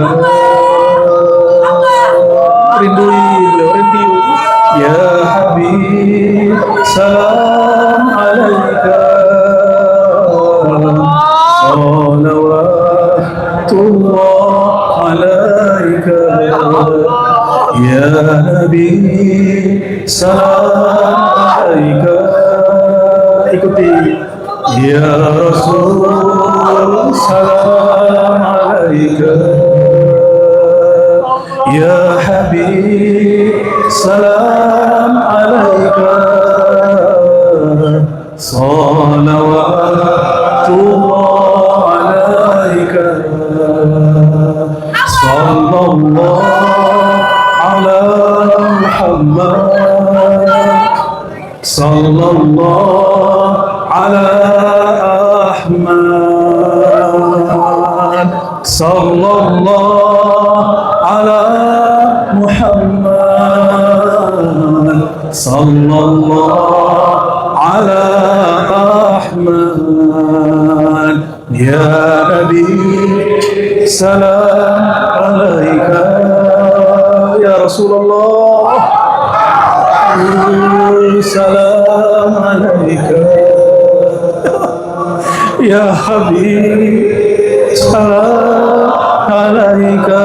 rindui beliau, rindu ya Habib salam alaika, salawatullah alaika ya Nabi salam alaika. Ikuti ya Rasul salam alaika ya Habib salam alaika, salawatullah alaika, sallallahu ala Muhammad, sallallahu ala Ahmad, sallallahu ala Muhammad, sallallahu ala Ahmad, ya Nabi salam alaika ya Rasulullah salam alaika ya Habib salam alaika,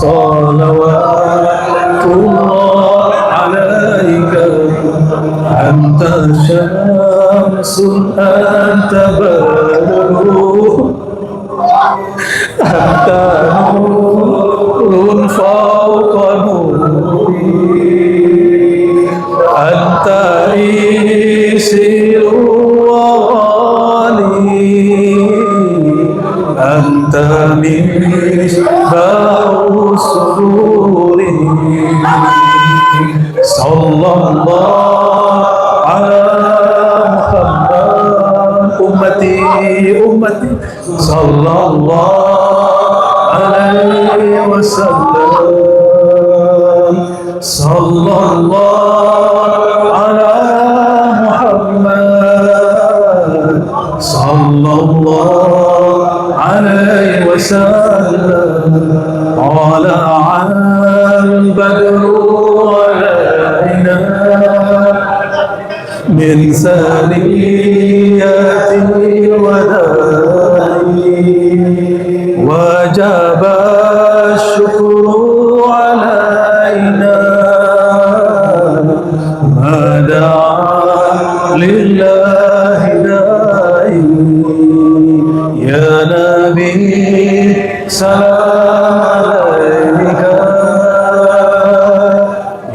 salawatullah alaika, anta syamsun anta badrun anta nurun fawqa nuri, anta isiru wali, anta misbahu sururi, sallallahu ala Muhammad, ummati ummati, sallallahu alaihi wasallam, sallallahu ala Muhammad, sallallahu alaihi wasallam, tala'al badru alaina min saniyatil wada'i wajib الشكر علينا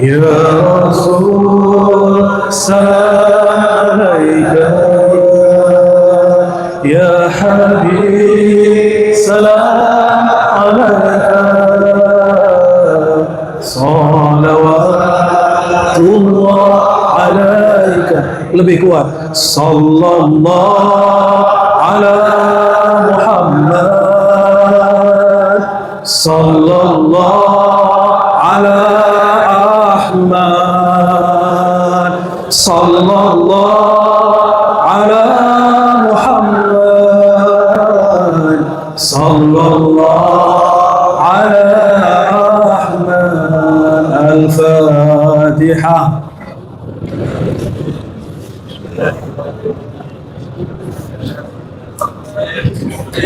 Ya Rasul salam alaika, Ya Habib salam alaika, salawatullah alaika. Lebih kuat. Sallallahu ala Muhammad, sallallahu ala Ahmad, sallallahu ala Muhammad, sallallahu ala Ahmad. Al-Fatihah.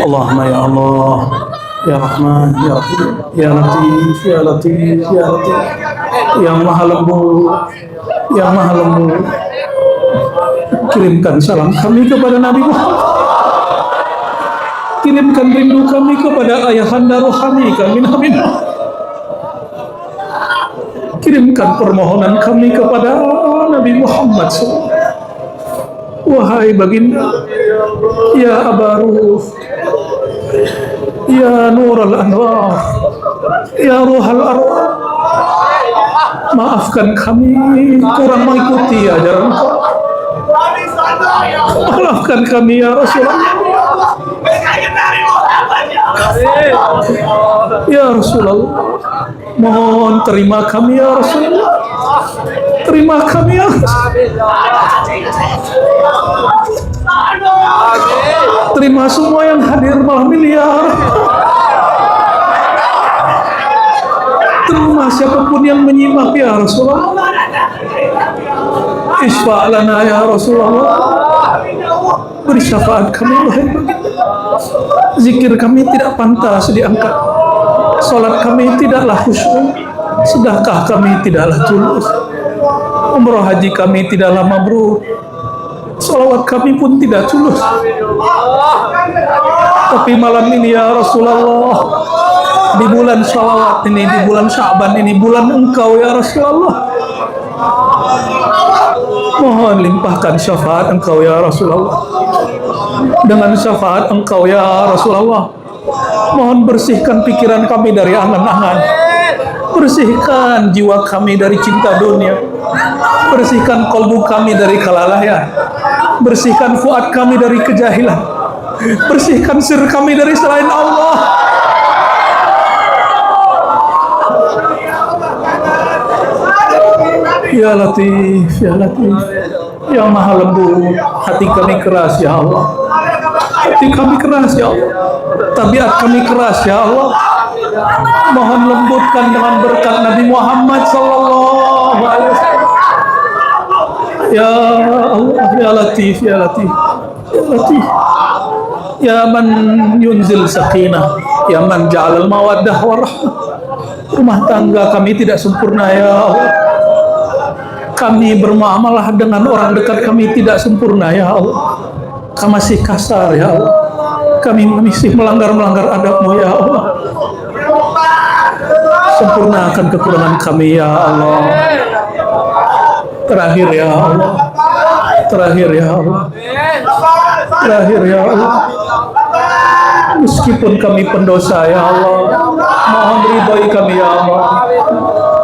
Allahumma ya Allah, ya Rahman, ya Rahim, ya Latif, ya Latif, ya Latif, yang Maha Lembut, yang Maha Lembut. Kirimkan salam kami kepada Nabi Muhammad. Kirimkan rindu kami kepada ayahanda rohani kami Nabi Muhammad. Kirimkan permohonan kami kepada Nabi Muhammad SAW. Wahai baginda, ya Abaruf, ya Nurul Anwar, ya Ruhal Arwah, maafkan kami kurang mengikuti ajaran kau. Maafkan kami ya Rasulullah. Ya Rasulullah, mohon terima kami ya Rasulullah. Terima kami ya terima semua yang hadir malam ini ya. Terima siapapun yang menyimak ya Rasulullah. Isfa' lana ya Rasulullah. Beri syafaat kami wahai baginda. Zikir kami tidak pantas diangkat, salat kami tidaklah khusyuk, sedekah kami tidaklah tulus, umrah haji kami tidaklah mabrur, salawat kami pun tidak tulus. Tapi malam ini ya Rasulullah, di bulan salawat ini, di bulan Sya'ban ini, bulan Engkau ya Rasulullah, mohon limpahkan syafaat Engkau ya Rasulullah. Dengan syafaat Engkau ya Rasulullah, mohon bersihkan pikiran kami dari angan-angan, bersihkan jiwa kami dari cinta dunia, bersihkan kolbu kami dari kelalaian, bersihkan fuad kami dari kejahilan, bersihkan sir kami dari selain Allah. Ya Latif, ya Latif, ya Maha Lembut. Hati kami keras ya Allah, hati kami keras ya Allah, tabiat kami keras ya Allah. Mohon lembutkan dengan berkat Nabi Muhammad sallallahu alaihi wasallam. Ya Allah, ya Latif, ya Latif, ya Latif, ya man yunzil sakinah, ya man ja'alal mawaddah warahmah. Rumah tangga kami tidak sempurna ya Allah. Kami bermuamalah dengan orang dekat kami tidak sempurna ya Allah. Kami masih kasar ya Allah. Kami masih melanggar adab-Mu ya Allah. Sempurnakan kekurangan kami ya Allah. Terakhir ya Allah, terakhir ya Allah, terakhir ya Allah. Meskipun kami pendosa ya Allah, mohon ridhoi kami ya Allah,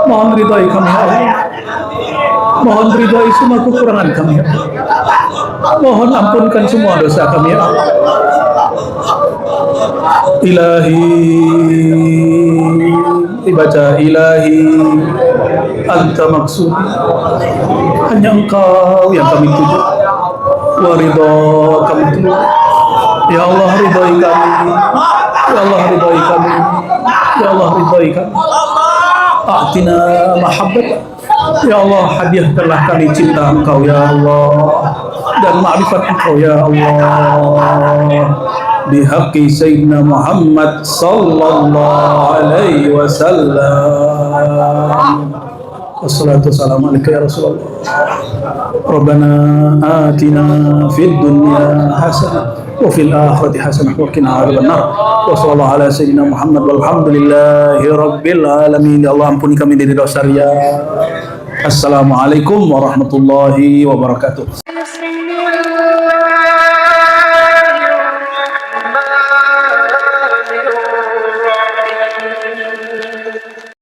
mohon ridhoi kami ya Allah, mohon ridhoi semua kekurangan kami ya Allah. Mohon ampunkan semua dosa kami ya Allah. Ilahi, dibaca ilahi, anta maksud, hanya Engkau yang kami tuju, wa ridha kami tuju. Ya Allah ridhoi kami, ya Allah ridhoi kami, ya Allah ridhoi kami. A'tina mahabbat, ya Allah hadiahkanlah kami cinta Engkau ya Allah, dan ma'rifat Engkau ya Allah. Bihaqqi Sayyidina Muhammad sallallahu alaihi wasallam. Wassalatu wassalamu alaika ya Rasulullah. Rabbana atina fid dunya hasanah wa fil akhirati hasanah wa qina adzabannar. Wa sallallahu ala sayyidina Muhammad walhamdulillahi rabbil alamin. Ya Allah, ampuni kami dari dosa ria. Assalamualaikum warahmatullahi wabarakatuh.